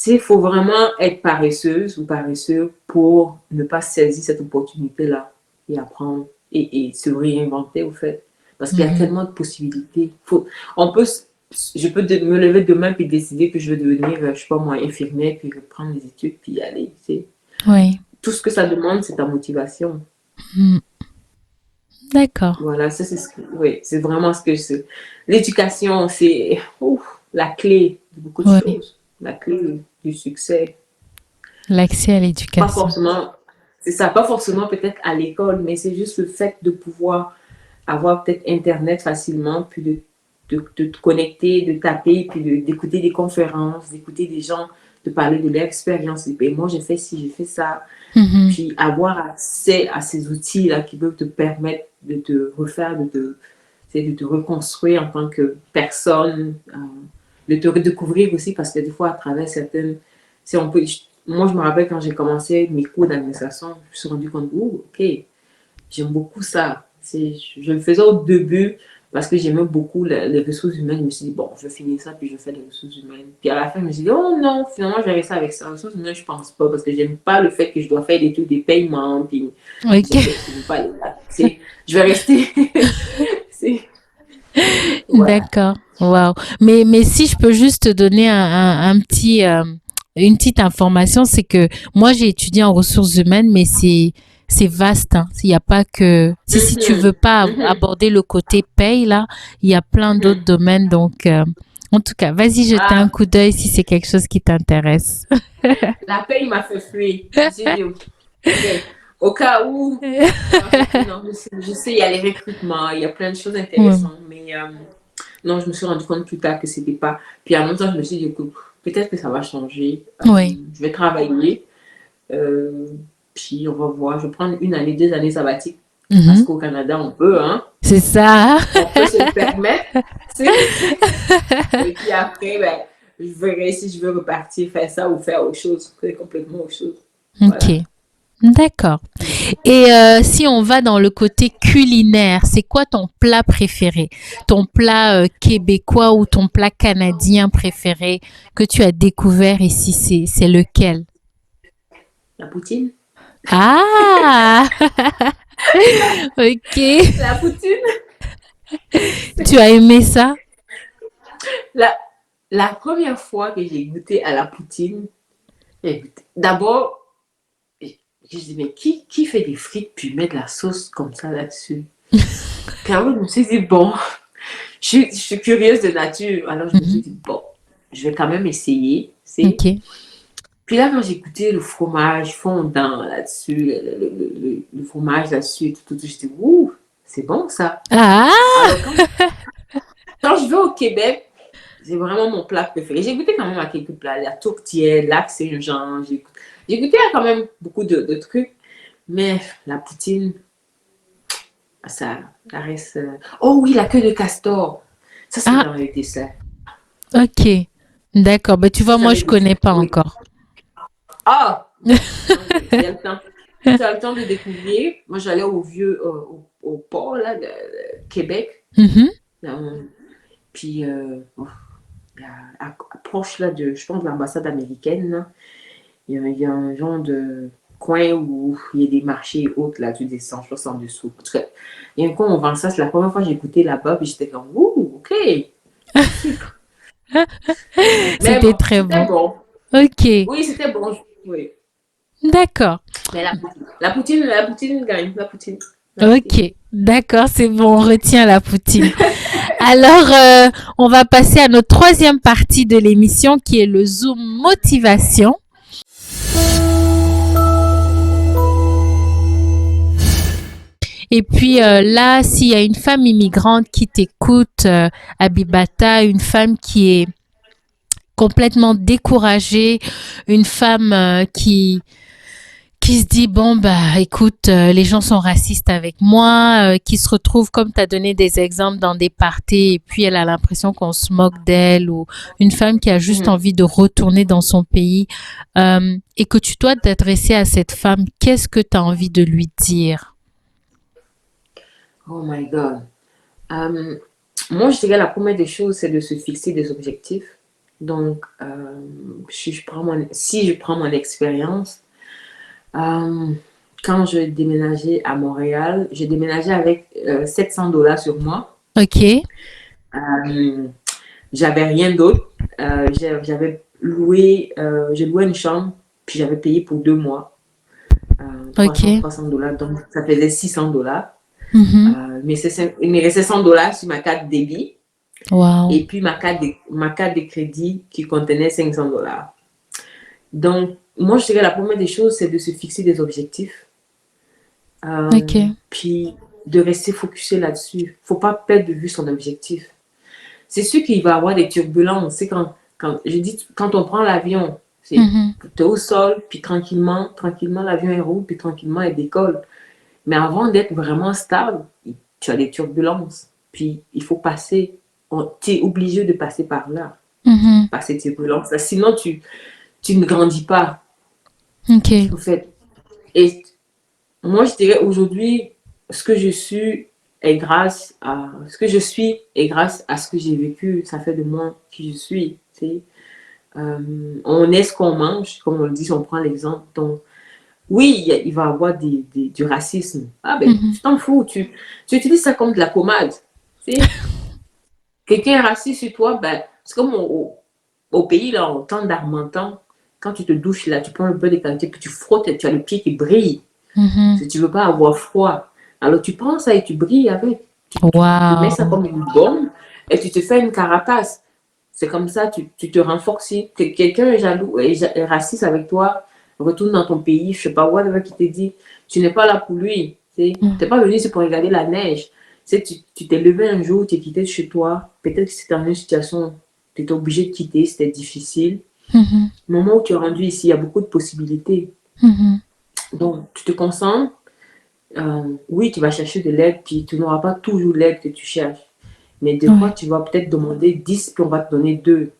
Il faut vraiment être paresseuse ou paresseux pour ne pas saisir cette opportunité-là et apprendre et se réinventer, au fait. Parce qu'il y a Mhm. tellement de possibilités. On peut, je peux me lever demain et décider que je veux devenir, je sais pas moi, infirmière, puis reprendre les études, puis y aller. Tu sais. Oui. Tout ce que ça demande, c'est ta motivation. Mhm. D'accord. Voilà, ça c'est oui, c'est vraiment ce que c'est. L'éducation, c'est la clé de beaucoup de Oui. choses. La clé du succès. L'accès à Pas l'éducation. forcément, c'est ça, pas forcément peut-être à l'école, mais c'est juste le fait de pouvoir avoir peut-être Internet facilement, puis de te connecter, de taper, puis d'écouter des conférences, d'écouter des gens, de parler de leur expérience. Et moi, j'ai fait ci, j'ai fait ça. Mhm. Puis avoir accès à ces outils-là qui peuvent te permettre de te refaire, de te reconstruire en tant que personne, de te redécouvrir aussi, parce que des fois, à travers certaines. Si on peut, moi, je me rappelle quand j'ai commencé mes cours d'administration, je me suis rendu compte, ok, j'aime beaucoup ça. Je le faisais au début parce que j'aimais beaucoup les ressources humaines. Je me suis dit, bon, je vais finir ça, puis je vais faire les ressources humaines. Puis à la fin, je me suis dit, oh non, finalement, j'avais ça avec ça. Les ressources humaines, je pense pas, parce que j'aime pas le fait que je dois faire des trucs, des paiements, puis Ok. j'aime pas les dates. Je vais rester. Voilà. D'accord. Wow. Mais si je peux juste te donner un petit, une petite information, c'est que moi j'ai étudié en ressources humaines, mais c'est vaste. Hein. Il n'y a pas que si tu veux Mhm, pas mhm, aborder le côté paye là, il y a plein d'autres mhm. domaines. Donc en tout cas, vas-y jeter un Ah, coup d'œil si c'est quelque chose qui t'intéresse. la paye m'a fait fuir. J'ai dit, ok, au cas où, ça m'a fait fuir. Non, je sais, il y a les recrutements, il y a plein de choses Ouais. intéressantes, mais non, je me suis rendu compte plus tard que c'était pas. Puis en même temps, je me suis dit, écoute, peut-être que ça va changer. Oui. Je vais travailler, euh, puis on va voir. Je vais prendre 1 année, 2 années sabbatiques, parce Mhm. qu'au Canada, on peut, hein. C'est ça. On peut se le permettre. Et puis après, ben, je verrai si je veux repartir faire ça ou faire autre chose, faire complètement autre chose. Voilà. Ok. D'accord. Et si on va dans le côté culinaire, c'est quoi ton plat préféré? Ton plat québécois ou ton plat canadien préféré que tu as découvert ici, c'est lequel? La poutine. Ah! Ok. La poutine. Tu as aimé ça? La, la première fois que j'ai goûté à la poutine, d'abord, je dis, mais qui fait des frites puis met de la sauce comme ça là-dessus? Puis après, je me suis dit, bon, je suis curieuse de nature. Alors, je me suis Mhm. dit, bon, je vais quand même essayer. C'est. Ok. Puis là, quand j'ai goûté le fromage fondant là-dessus, le fromage là-dessus, je dis, ouh, c'est bon ça. Ah! Alors, quand je vais au Québec, c'est vraiment mon plat préféré. J'ai goûté quand même à quelques plats, la tourtière, lac Saint-Jean. J'ai goûté à quand même beaucoup de trucs, mais la poutine, ça reste. Oh oui, la queue de castor. Ça, c'est Ah, dans les desserts. ok. D'accord. Ben, tu Ça, vois, c'est dans moi, les je desserts. connais pas Oui. encore. Ah! Il y a le temps. Tu as le temps de découvrir. Moi, j'allais au port là, de Québec. Mhm. Puis, proche là, je pense, de l'ambassade américaine, là, il y a un genre de coin où il y a des marchés hautes, là, tu descends, je pense, en dessous. En tout cas, il y a un coin où on vend ça. C'est la première fois que j'ai goûté là-bas, puis j'étais comme, ouh, OK, merci. Mais C'était bon, très c'était bon. bon. Ok, Oui, c'était bon. Oui. d'accord. Mais la poutine gagne, la poutine. La poutine. Ok, d'accord, c'est bon, on retient la poutine. Alors, on va passer à notre troisième partie de l'émission qui est le Zoom motivation. Et puis là, s'il y a une femme immigrante qui t'écoute, Abibata, une femme qui est complètement découragée, une femme qui se dit bon bah écoute les gens sont racistes avec moi, qui se retrouve comme tu as donné des exemples dans des parties et puis elle a l'impression qu'on se moque d'elle, ou une femme qui a juste Mhm. envie de retourner dans son pays, et que tu dois t'adresser à cette femme, qu'est-ce que tu as envie de lui dire? Oh my God. Euh, Moi, je dirais la première des choses, c'est de se fixer des objectifs. Donc, si je prends mon expérience, euh, quand je déménageais à Montréal, j'ai déménagé avec $700 sur moi. Ok, Euh, J'avais rien d'autre. J'ai loué une chambre, puis j'avais payé pour 2 mois, ok. 300 $. Donc, ça faisait $600. Mhm. Il me restait $100 sur ma carte débit. Wow. Et puis ma carte de crédit qui contenait $500. Donc, moi, je dirais la première des choses, c'est de se fixer des objectifs. Ok. Puis de rester focusé là-dessus. Il ne faut pas perdre de vue son objectif. C'est sûr qu'il va y avoir des turbulences. C'est je dis, quand on prend l'avion, c'est Mhm. tu es au sol, puis tranquillement, l'avion est roule, puis tranquillement, il décolle. Mais avant d'être vraiment stable, tu as des turbulences. Puis il faut passer. Tu es obligé de passer par là, Mhm. par ces turbulences. Sinon, tu ne grandis pas, Ok. en fait. Et moi, je dirais aujourd'hui, ce que je suis ce que je suis est grâce à ce que j'ai vécu. Ça fait de moi qui je suis. Tu sais. On est ce qu'on mange, comme on le dit, si on prend l'exemple. Donc, oui, il va y avoir du racisme. Ah ben, Mhm. tu t'en fous. Tu utilises ça comme de la pommade. Tu sais. Quelqu'un est raciste sur toi, ben, c'est comme au pays, là, en temps d'Armentan, quand tu te douches, là, tu prends le beurre de karité, puis tu frottes, et tu as le pied qui brille. Mhm. Si tu ne veux pas avoir froid. Alors tu prends ça et tu brilles avec. Tu mets ça Wow. comme une bombe et tu te fais une carapace. C'est comme ça, tu te renforces. Si quelqu'un est jaloux et raciste avec toi, retourne dans ton pays, je sais pas, whatever qui te dit, tu n'es pas là pour lui. Tu n'es pas venu ici pour regarder la neige. Tu t'es levé un jour, tu es quitté de chez toi. Peut-être que c'était dans une situation, tu étais obligé de quitter, c'était difficile. Mhm. Au moment où tu es rendu ici, il y a beaucoup de possibilités. Mhm. Donc, tu te concentres. Oui, tu vas chercher de l'aide, puis tu n'auras pas toujours l'aide que tu cherches. Mais des fois, Ouais. tu vas peut-être demander 10, puis on va te donner 2.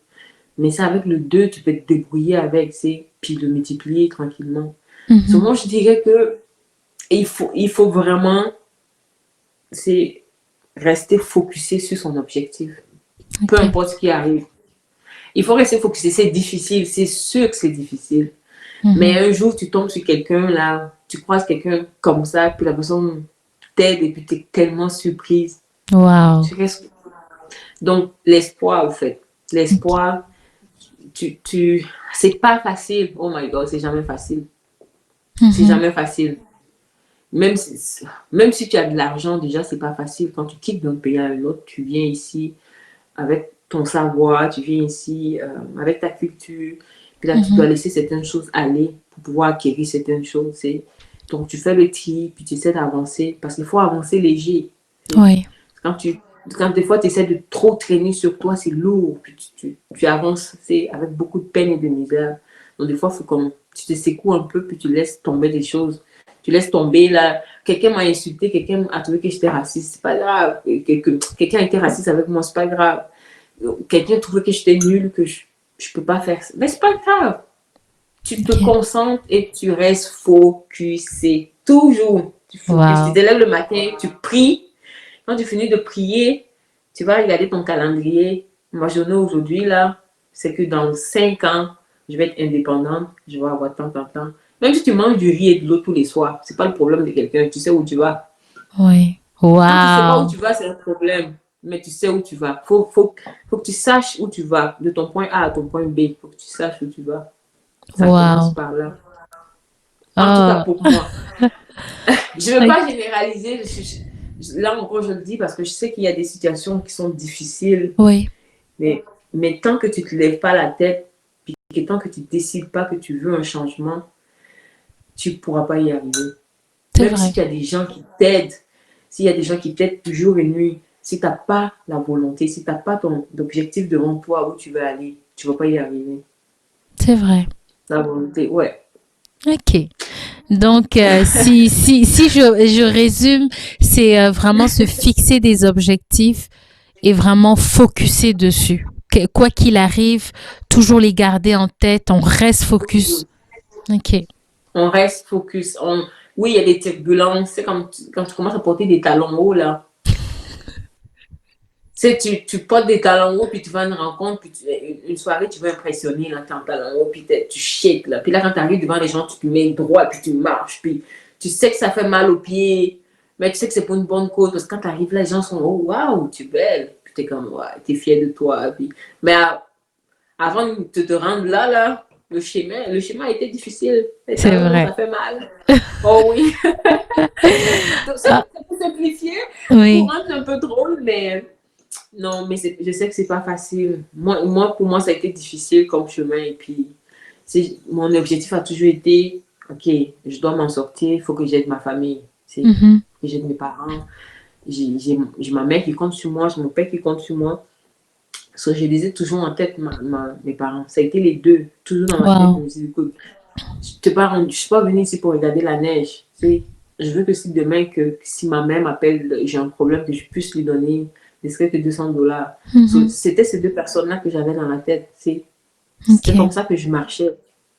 Mais ça, avec le 2, tu peux te débrouiller avec, puis le multiplier tranquillement. Mhm. Souvent, je dirais que il faut vraiment c'est rester focusé sur son objectif. Peu Ok. importe ce qui arrive. Il faut rester focusé. C'est difficile, c'est sûr que c'est difficile. Mais Mhm. un jour, tu tombes sur quelqu'un, là, tu croises quelqu'un comme ça, puis la personne t'aide, et puis tu es tellement surprise. Wow. Tu restes. Donc, l'espoir, au fait. Ok. L'espoir, c'est pas facile. Oh my God, c'est jamais facile. C'est Mhm. jamais facile. Même même si tu as de l'argent, déjà, c'est pas facile. Quand tu quittes d'un pays à un autre, tu viens ici avec ton savoir, tu viens ici avec ta culture. Puis là, tu dois Mhm. laisser certaines choses aller pour pouvoir acquérir certaines choses. Donc, tu fais le tri, puis tu essaies d'avancer. Parce qu'il faut avancer léger. Oui. Quand tu, quand des fois tu essaies de trop traîner sur toi, c'est lourd. Puis tu avances avec beaucoup de peine et de misère. Donc des fois, il faut comme tu te secoues un peu, puis tu laisses tomber des choses. Tu laisses tomber là. Quelqu'un m'a insulté, quelqu'un a trouvé que j'étais raciste, c'est pas grave. Quelqu'un a été raciste avec moi, c'est pas grave. Quelqu'un trouvait que j'étais nulle, que je peux pas faire ça. Mais c'est pas grave. tu te Ok. concentres et tu restes focusé. Toujours, tu focuses. Tu Wow. te lèves le matin, tu pries. Quand tu finis de prier, tu vas regarder ton calendrier. Ma journée aujourd'hui, là, c'est que dans 5 ans, je vais être indépendante, je vais avoir tant. Même si tu manges du riz et de l'eau tous les soirs, c'est pas le problème de quelqu'un, tu sais où tu vas. Oui. Quand tu sais pas où Wow. tu vas, c'est un problème, mais tu sais où tu vas. Faut que tu saches où tu vas, de ton point A à ton point B, il faut que tu saches où tu vas. Ça commence Wow. par là. En tout cas, Oh. pour moi. Je ne veux Ok. pas généraliser. Là encore, je le dis parce que je sais qu'il y a des situations qui sont difficiles. Oui, Mais, mais tant que tu ne te lèves pas la tête, puis que tant que tu ne décides pas que tu veux un changement, tu ne pourras pas y arriver. c'est Même vrai. si tu as des gens qui t'aident, s'il y a des gens qui t'aident jour et nuit, si tu n'as pas la volonté, si tu n'as pas ton objectif devant toi où tu veux aller, tu ne vas pas y arriver. C'est vrai. La volonté, ouais. Ok. Donc, si je résume, c'est vraiment se fixer des objectifs et vraiment focuser dessus. Quoi qu'il arrive, toujours les garder en tête, on reste focus. Ok. On reste focus. Oui, il y a des turbulences. C'est comme quand tu commences à porter des talons hauts, là. Tu portes des talons hauts, puis tu vas à une rencontre, puis une soirée, tu veux impressionner, là, t'es en talons hauts, puis tu shakes, là. Puis là, quand tu arrives devant les gens, tu te mets droit, puis tu marches, puis tu sais que ça fait mal aux pieds, mais tu sais que c'est pour une bonne cause, parce que quand tu arrives là, les gens sont, oh, waouh, tu es belle. Puis t'es comme, ouais, t'es fier de toi. Puis... Mais avant de te rendre là, le chemin a été difficile. Les C'est talons hauts, vrai. ça fait mal. Oh oui. Donc, c'est Ah, pour simplifier, pour oui. rendre un peu drôle, mais non, mais je sais que c'est pas facile. Pour moi, ça a été difficile comme chemin. Et puis, mon objectif a toujours été, OK, je dois m'en sortir, il faut que j'aide ma famille. Que Mhm. j'aide mes parents. J'ai ma mère qui compte sur moi, j'ai mon père qui compte sur moi. So, je les ai toujours en tête, mes parents. Ça a été les deux, toujours dans ma tête. Je Wow. me suis dit, écoute, je suis pas venue ici pour regarder la neige. Je veux que si demain, que si ma mère m'appelle, j'ai un problème, que je puisse lui donner ne serait que $200. So, Mhm. c'était ces deux personnes-là que j'avais dans la tête. C'était comme Ok. ça que je marchais.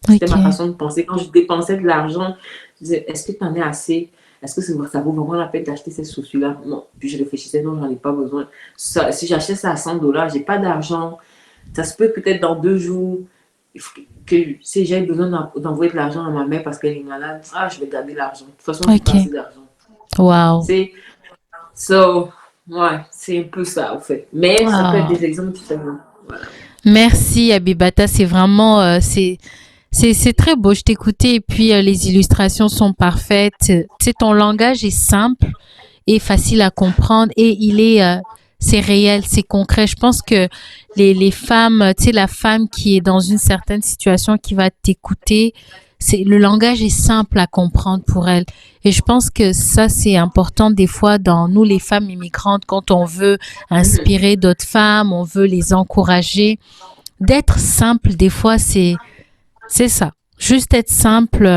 C'était ma Ok. façon de penser. Quand je dépensais de l'argent, je disais, est-ce que tu en es assez? Est-ce que ça vaut vraiment la peine d'acheter ces chaussures-là? Non. Puis je réfléchissais, non, j'en ai pas besoin. Si j'achète ça à $100, j'ai pas d'argent. Ça se peut peut-être dans 2 jours que si j'ai besoin d'envoyer de l'argent à ma mère parce qu'elle est malade, je vais garder l'argent. De toute façon, j'ai pas Ok. assez d'argent. Wow. C'est so, ouais, c'est un peu ça, en fait. Mais ça peut être Wow. des exemples différents. Voilà. Merci Abibata, c'est vraiment c'est très beau. Je t'écoutais et puis les illustrations sont parfaites. Tu sais, ton langage est simple et facile à comprendre et il est c'est réel, c'est concret. Je pense que les femmes, tu sais, la femme qui est dans une certaine situation qui va t'écouter, c'est le langage est simple à comprendre pour elle. Et je pense que ça c'est important des fois dans nous les femmes immigrantes quand on veut Mhm. inspirer d'autres femmes, on veut les encourager d'être simple, des fois, c'est ça. Juste être simple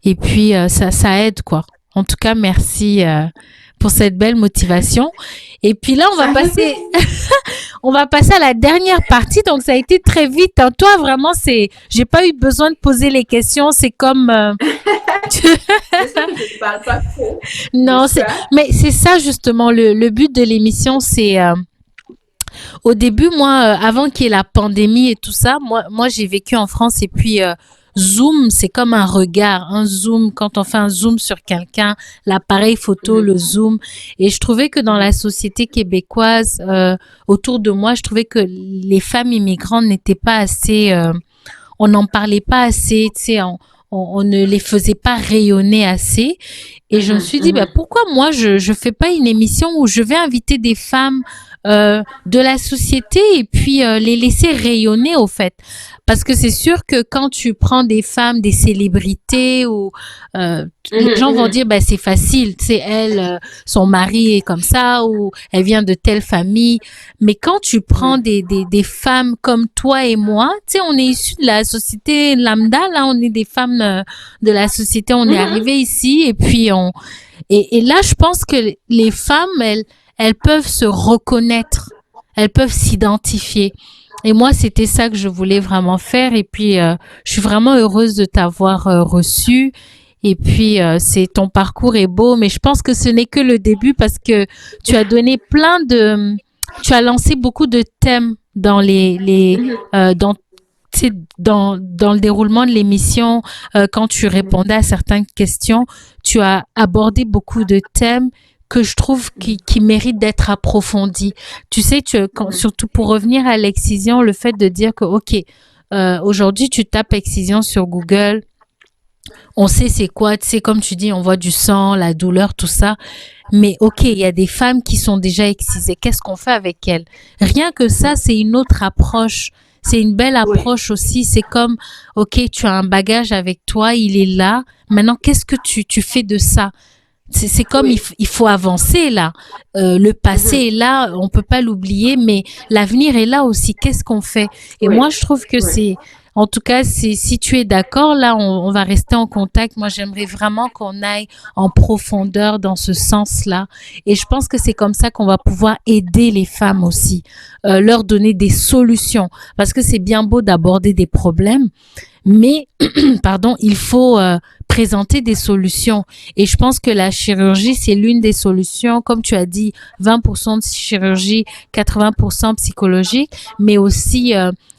et puis ça aide, quoi. En tout cas, merci pour cette belle motivation. Et puis là, Ça fait plaisir. on va passer à la dernière partie. Donc, ça a été très vite. Hein. Toi, vraiment, j'ai pas eu besoin de poser les questions. C'est comme, J'espère que je ne parle pas trop. non, J'espère. mais c'est ça justement le but de l'émission. C'est au début, moi, avant qu'il y ait la pandémie et tout ça, moi, j'ai vécu en France et puis Zoom, c'est comme un regard, un zoom. Quand on fait un zoom sur quelqu'un, l'appareil photo, Mhm. le zoom. Et je trouvais que dans la Mhm. société québécoise, autour de moi, je trouvais que les femmes immigrantes n'étaient pas assez, on n'en parlait pas assez, tu sais, on ne les faisait pas rayonner assez. Et je me Mhm. suis dit, bah, Mhm. pourquoi moi, je fais pas une émission où je vais inviter des femmes de la société et puis les laisser rayonner au fait. Parce que c'est sûr que quand tu prends des femmes, des célébrités ou les Mhm. gens vont Mhm. dire bah c'est facile, tu sais elle son mari est comme ça ou elle vient de telle famille. Mais quand tu prends Mhm. des femmes comme toi et moi, tu sais on est issus de la société lambda là, on est des femmes de la société, on est Mhm. arrivé ici et puis et là, je pense que les femmes, elles peuvent se reconnaître, elles peuvent s'identifier. Et moi, c'était ça que je voulais vraiment faire. Et puis, je suis vraiment heureuse de t'avoir reçu. Et puis, ton parcours est beau, mais je pense que ce n'est que le début parce que tu as donné tu as lancé beaucoup de thèmes dans Mhm. dans, tu sais, dans le déroulement de l'émission, quand tu répondais à certaines questions, tu as abordé beaucoup de thèmes que je trouve qui méritent d'être approfondis. Tu sais, surtout pour revenir à l'excision, le fait de dire que, OK, aujourd'hui, tu tapes excision sur Google, on sait c'est quoi, tu sais, comme tu dis, on voit du sang, la douleur, tout ça. Mais OK, il y a des femmes qui sont déjà excisées. Qu'est-ce qu'on fait avec elles? Rien que ça, c'est une autre approche. C'est une belle Oui. approche aussi. C'est comme, OK, tu as un bagage avec toi, il est là. Maintenant, qu'est-ce que tu fais de ça? C'est comme Oui. il faut avancer là. Le passé Mhm. est là, on peut pas l'oublier, mais l'avenir est là aussi. Qu'est-ce qu'on fait? Et moi, Oui. je trouve que Oui. en tout cas, si tu es d'accord, là, on va rester en contact. Moi, j'aimerais vraiment qu'on aille en profondeur dans ce sens-là. Et je pense que c'est comme ça qu'on va pouvoir aider les femmes aussi, leur donner des solutions. Parce que c'est bien beau d'aborder des problèmes, mais pardon, il faut présenter des solutions. Et je pense que la chirurgie, c'est l'une des solutions. Comme tu as dit, 20% de chirurgie, 80% psychologique, mais aussi,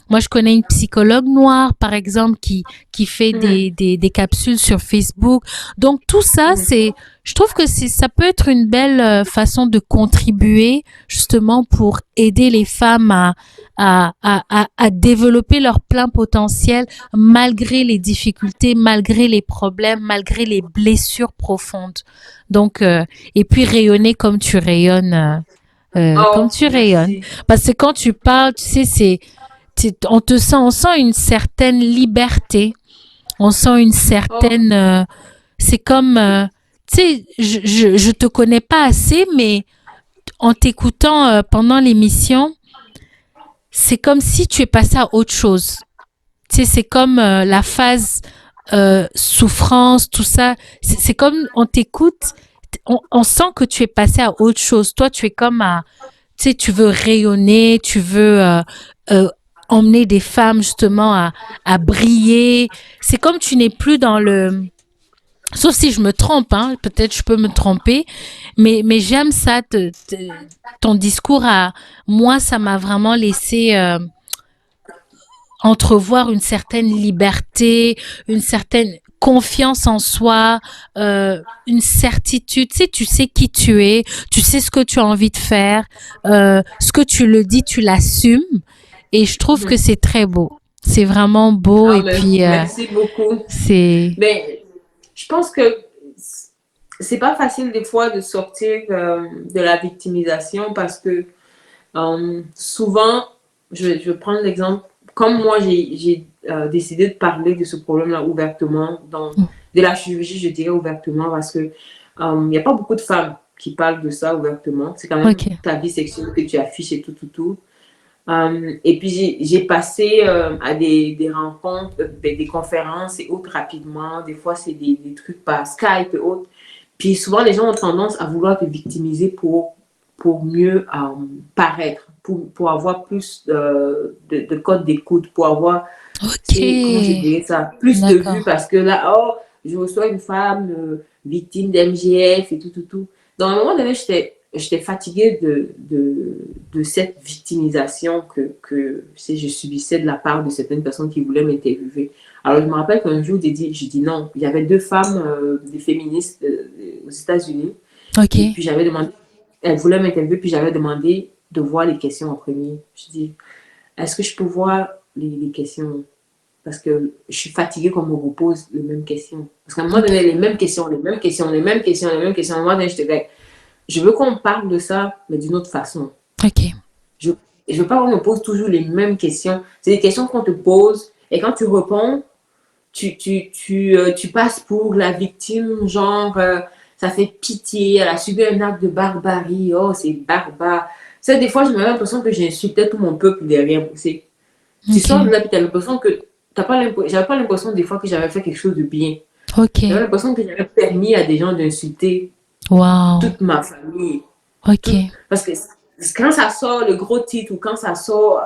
moi, je connais une psychologue noire, par exemple, qui fait Mhm. des capsules sur Facebook. Donc, tout ça, Mhm. je trouve que ça peut être une belle façon de contribuer justement pour aider les femmes à développer leur plein potentiel malgré les difficultés, malgré les problèmes, malgré les blessures profondes. Donc, et puis rayonner comme tu rayonnes, comme Oh, tu rayonnes. merci. Parce que quand tu parles, tu sais, on sent une certaine liberté, on sent une Oh, certaine, c'est comme, tu sais, je te connais pas assez, mais en t'écoutant pendant l'émission, c'est comme si tu es passé à autre chose. Tu sais, c'est comme la phase souffrance, tout ça. C'est comme on t'écoute, on sent que tu es passé à autre chose. Toi, tu es comme tu sais, tu veux rayonner, tu veux euh, emmener des femmes justement à briller. C'est comme tu n'es plus dans sauf si je me trompe, hein, peut-être je peux me tromper, mais j'aime ça, ton discours moi, ça m'a vraiment laissé entrevoir une certaine liberté, une certaine confiance en soi, une certitude. Tu sais qui tu es, tu sais ce que tu as envie de faire, ce que tu le dis, tu l'assumes. Et je trouve que mhm. c'est très beau. C'est vraiment beau Ah, et puis merci beaucoup. c'est... Mais je pense que c'est pas facile des fois de sortir de la victimisation parce que souvent, je vais prendre l'exemple, comme moi j'ai décidé de parler de ce problème-là ouvertement, de la chirurgie, je dirais ouvertement, parce que il n'y a pas beaucoup de femmes qui parlent de ça ouvertement. C'est quand même Ok. ta vie sexuelle que tu affiches et tout, tout, tout. Et puis j'ai passé à des rencontres, des conférences et autres rapidement. Des fois, c'est des trucs par Skype et autres. Puis souvent, les gens ont tendance à vouloir te victimiser pour mieux paraître, pour avoir plus de codes d'écoute, pour avoir, Ok. tu sais, comment je dirais ça, plus de vues D'accord. parce que là, oh, je reçois une femme victime d'MGF et tout, tout, tout. Dans un moment donné, j'étais fatiguée de cette victimisation que je subissais de la part de certaines personnes qui voulaient m'interviewer. Alors, je me rappelle qu'un jour, j'ai dit non. Il y avait deux femmes, des féministes aux États-Unis. Ok. Et puis, j'avais demandé, elles voulaient m'interviewer, puis j'avais demandé de voir les questions en premier. Je dis, est-ce que je peux voir les questions? Parce que je suis fatiguée qu'on me repose les mêmes questions. Parce qu'à un moment Ok. donné, les mêmes questions, les mêmes questions, les mêmes questions, les mêmes questions. À un moment donné, je veux qu'on parle de ça, mais d'une autre façon. Ok. Je ne veux pas qu'on me pose toujours les mêmes questions. C'est des questions qu'on te pose et quand tu réponds, tu passes pour la victime, genre, ça fait pitié, elle a subi un acte de barbarie, oh, c'est barbare. Ça, des fois, j'ai l'impression que j'insultais tout mon peuple derrière. Tu Ok. sors de là, puis tu as l'impression que j'avais pas l'impression des fois que j'avais fait quelque chose de bien. Ok. J'avais l'impression que j'avais permis à des gens d'insulter Wow. toute ma famille. Ok. Parce que quand ça sort le gros titre ou quand ça sort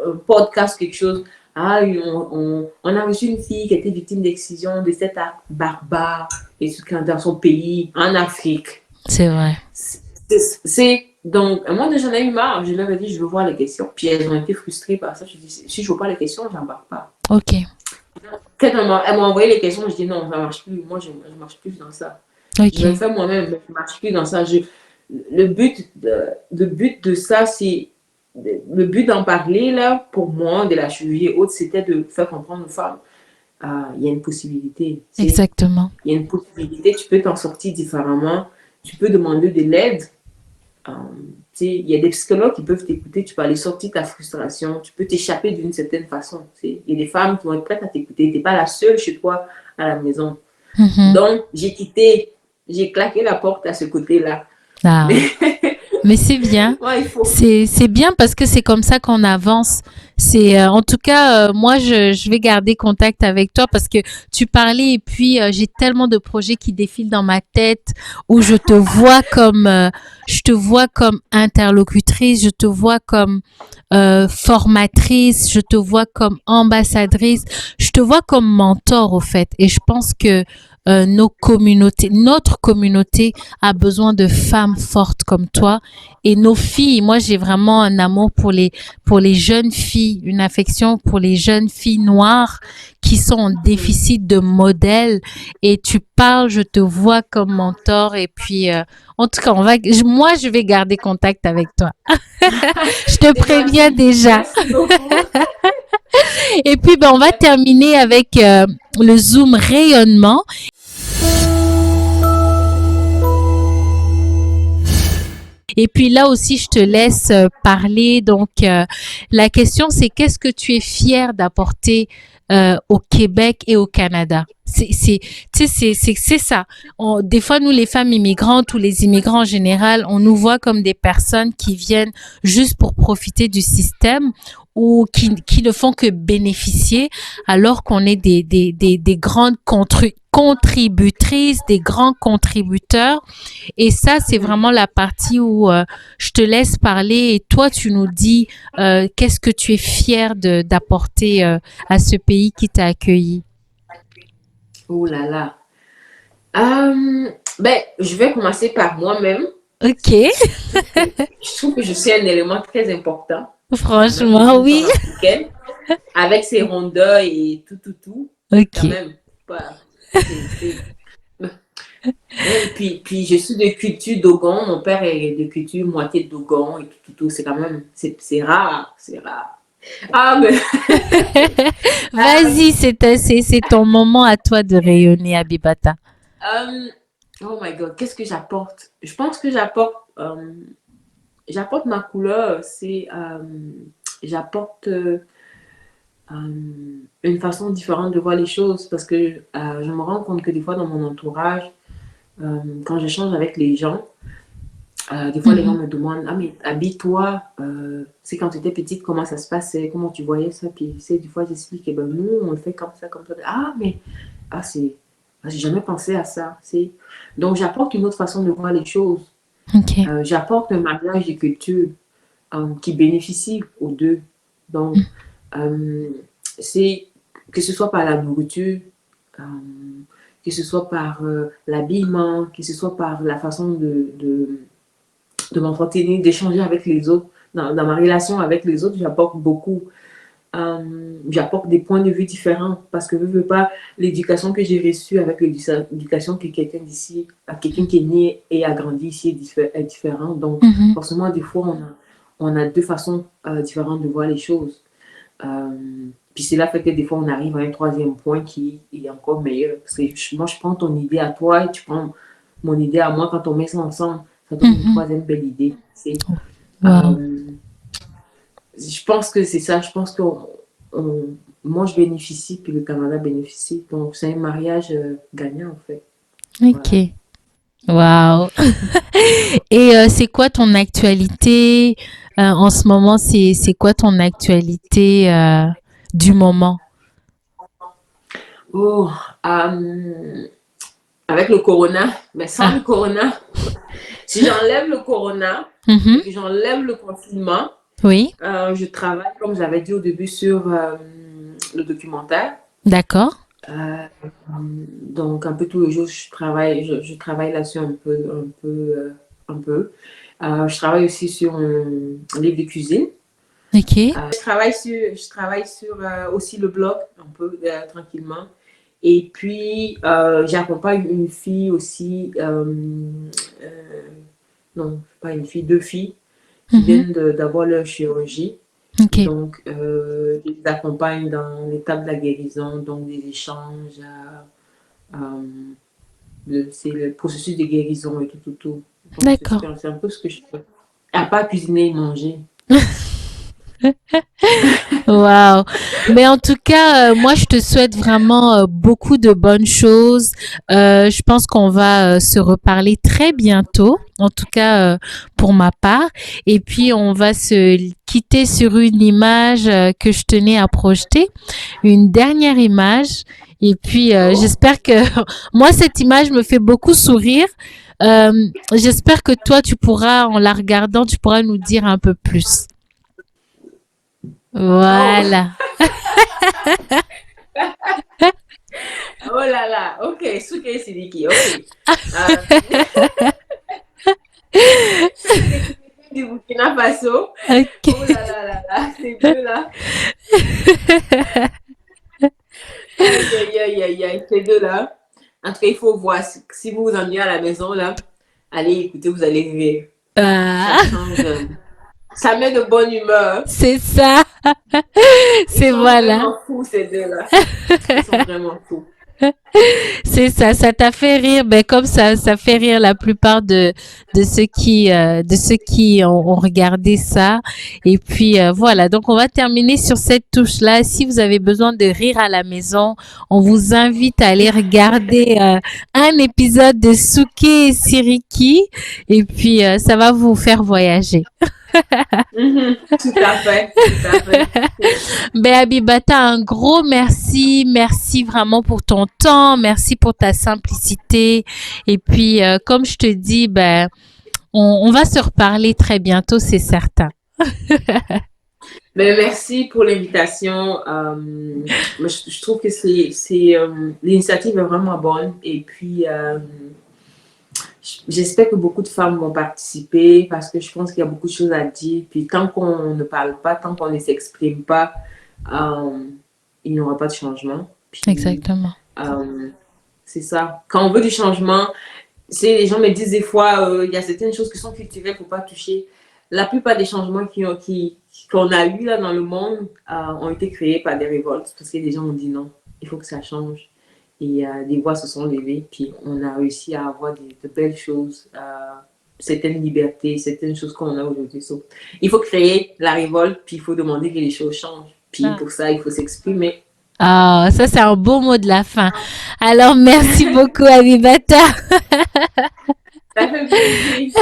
un podcast, quelque chose, ah, on a reçu une fille qui était victime d'excision de cet acte barbare et dans son pays, en Afrique. C'est vrai. Donc, moi, j'en ai eu marre. Je leur ai dit, je veux voir les questions. Puis elles ont été frustrées par ça. Je dis, si je ne veux pas les questions, je n'embarque pas. Ok. Quand elles m'ont envoyé les questions, je dis non, ça ne marche plus. Moi, je ne marche plus dans ça. Ok. Je le fais moi-même, mais je ne marche plus dans ça. Le but de ça, c'est. Le but d'en parler, là, pour moi, de la chirurgie et autres, c'était de faire comprendre aux femmes il y a une possibilité. Exactement. Il y a une possibilité, tu peux t'en sortir différemment. Tu peux demander de l'aide. Il y a des psychologues qui peuvent t'écouter, tu peux aller sortir ta frustration, tu peux t'échapper d'une certaine façon. Il y a des femmes qui vont être prêtes à t'écouter. Tu n'es pas la seule chez toi à la maison. Donc, j'ai claqué la porte à ce côté-là. Ah. Mais c'est bien. Ouais, il faut. C'est bien parce que c'est comme ça qu'on avance. En tout cas, moi je vais garder contact avec toi parce que tu parlais et puis j'ai tellement de projets qui défilent dans ma tête où je te vois comme interlocutrice, je te vois comme formatrice, je te vois comme ambassadrice, je te vois comme mentor au fait. Et je pense que notre communauté a besoin de femmes fortes comme toi. Et nos filles, moi j'ai vraiment un amour pour les jeunes filles, une affection pour les jeunes filles noires qui sont en déficit de modèles. Et tu parles, je te vois comme mentor. Et puis, en tout cas, moi je vais garder contact avec toi. Je te préviens déjà. Merci beaucoup. Et puis, on va terminer avec le Zoom rayonnement. Et puis là aussi, je te laisse parler. Donc, la question, c'est qu'est-ce que tu es fier d'apporter au Québec et au Canada? C'est ça. Des fois, nous, les femmes immigrantes ou les immigrants en général, on nous voit comme des personnes qui viennent juste pour profiter du système ou qui ne font que bénéficier, alors qu'on est des grandes contributrices, des grands contributeurs. Et ça, c'est vraiment la partie où je te laisse parler et toi, tu nous dis qu'est-ce que tu es fier d'apporter à ce pays qui t'a accueilli. Oh là là. Je vais commencer par moi-même. Ok. Je trouve que je suis un élément très important. Franchement, oui. Avec ses rondeurs et tout. Ok. Quand même. Puis je suis de culture Dogon. Mon père est de culture moitié Dogon et tout. C'est quand même, c'est rare. C'est rare. Ah, mais. Vas-y, c'est ton moment à toi de rayonner, Abibata. Oh my God, qu'est-ce que j'apporte? Je pense que j'apporte ma couleur. J'apporte une façon différente de voir les choses parce que je me rends compte que des fois dans mon entourage, quand j'échange avec les gens, des fois les gens me demandent, ah mais habille-toi, c'est quand tu étais petite, comment ça se passait, comment tu voyais ça, puis des fois j'explique, eh ben nous on le fait comme ça, ah mais j'ai jamais pensé à ça, donc j'apporte une autre façon de voir les choses. Okay. J'apporte un mariage de culture qui bénéficie aux deux. Donc, c'est que ce soit par la nourriture, que ce soit par l'habillement, que ce soit par la façon de m'entretenir, d'échanger avec les autres. Dans ma relation avec les autres, j'apporte beaucoup. J'apporte des points de vue différents parce que je ne veux pas l'éducation que j'ai reçue avec l'éducation que quelqu'un d'ici, quelqu'un qui est né et a grandi ici est différent. Donc, forcément, des fois, on a deux façons différentes de voir les choses. Puis cela fait que des fois, on arrive à un troisième point qui est encore meilleur. Parce que moi, je prends ton idée à toi et tu prends mon idée à moi. Quand on met ça ensemble, ça donne une troisième belle idée. Je pense que c'est ça. Je pense que moi, je bénéficie, puis le Canada bénéficie. Donc, c'est un mariage gagnant, en fait. Ok. Voilà. Wow. Et c'est quoi ton actualité en ce moment? C'est quoi ton actualité du moment? Avec le corona, mais sans le corona, Si j'enlève le corona, Mhm. et j'enlève le confinement, Oui, je travaille, comme j'avais dit au début, sur le documentaire. d'accord. Euh, donc, un peu tous les jours, je travaille là-dessus un peu. Je travaille aussi sur un livre de cuisine. Ok. Je travaille sur aussi le blog, un peu tranquillement. Et puis, j'accompagne une fille aussi, non, pas une fille, deux filles qui Mhm. viennent d'avoir leur chirurgie. Ok. Donc, je les accompagne dans l'étape de la guérison, donc des échanges, c'est le processus de guérison et tout. Donc, D'accord. c'est un peu ce que je fais. À part cuisiner et manger. Wow. Mais en tout cas, moi, je te souhaite vraiment beaucoup de bonnes choses. Je pense qu'on va se reparler très bientôt, en tout cas pour ma part. Et puis, on va se quitter sur une image que je tenais à projeter, une dernière image. Et puis, Oh, j'espère que moi, cette image me fait beaucoup sourire. Euh, J'espère que toi, tu pourras, en la regardant, tu pourras nous dire un peu plus. oh, Voilà. oh là là, ok, Souké Sidiki, ok. Euh, c'est l'équipe du Burkina Faso. Oh Ok. là là là là, ces deux-là. Aïe, aïe, aïe, aïe, aïe, ces deux-là. En tout cas, il faut voir. Si vous vous ennuyez à la maison, là, allez écouter, vous allez rire. Ça Ah, change. Ça met de bonne humeur. c'est ça. Ils C'est sont voilà. vraiment fous, ces deux-là. Ils sont vraiment fous. C'est ça. Ça t'a fait rire. Ben comme ça fait rire la plupart de ceux qui ont regardé ça. Et puis voilà. Donc on va terminer sur cette touche-là. Si vous avez besoin de rire à la maison, on vous invite à aller regarder un épisode de Souke et Siriki. Et puis ça va vous faire voyager. Mhm, tout à fait, tout à fait. Ben Abibata, un gros merci. Merci vraiment pour ton temps. Merci pour ta simplicité. Et puis, comme je te dis, ben, on va se reparler très bientôt, c'est certain. Mais merci pour l'invitation. Je trouve que l'initiative est vraiment bonne. Et puis, j'espère que beaucoup de femmes vont participer parce que je pense qu'il y a beaucoup de choses à dire. Puis tant qu'on ne parle pas, tant qu'on ne s'exprime pas, euh, il n'y aura pas de changement. Puis Exactement. euh, c'est ça. Quand on veut du changement, les gens me disent des fois, il y a certaines choses qui sont culturelles, il ne faut pas toucher. La plupart des changements qu'on a eu là dans le monde ont été créés par des révoltes parce que les gens ont dit non, il faut que ça change. Et des voix se sont levées, puis on a réussi à avoir de belles choses, certaines libertés, certaines choses qu'on a aujourd'hui. So, il faut créer la révolte, puis il faut demander que les choses changent. Puis Ah, pour ça, il faut s'exprimer. ah, ça c'est un beau mot de la fin. Alors merci beaucoup Abibata. Ça fait plaisir.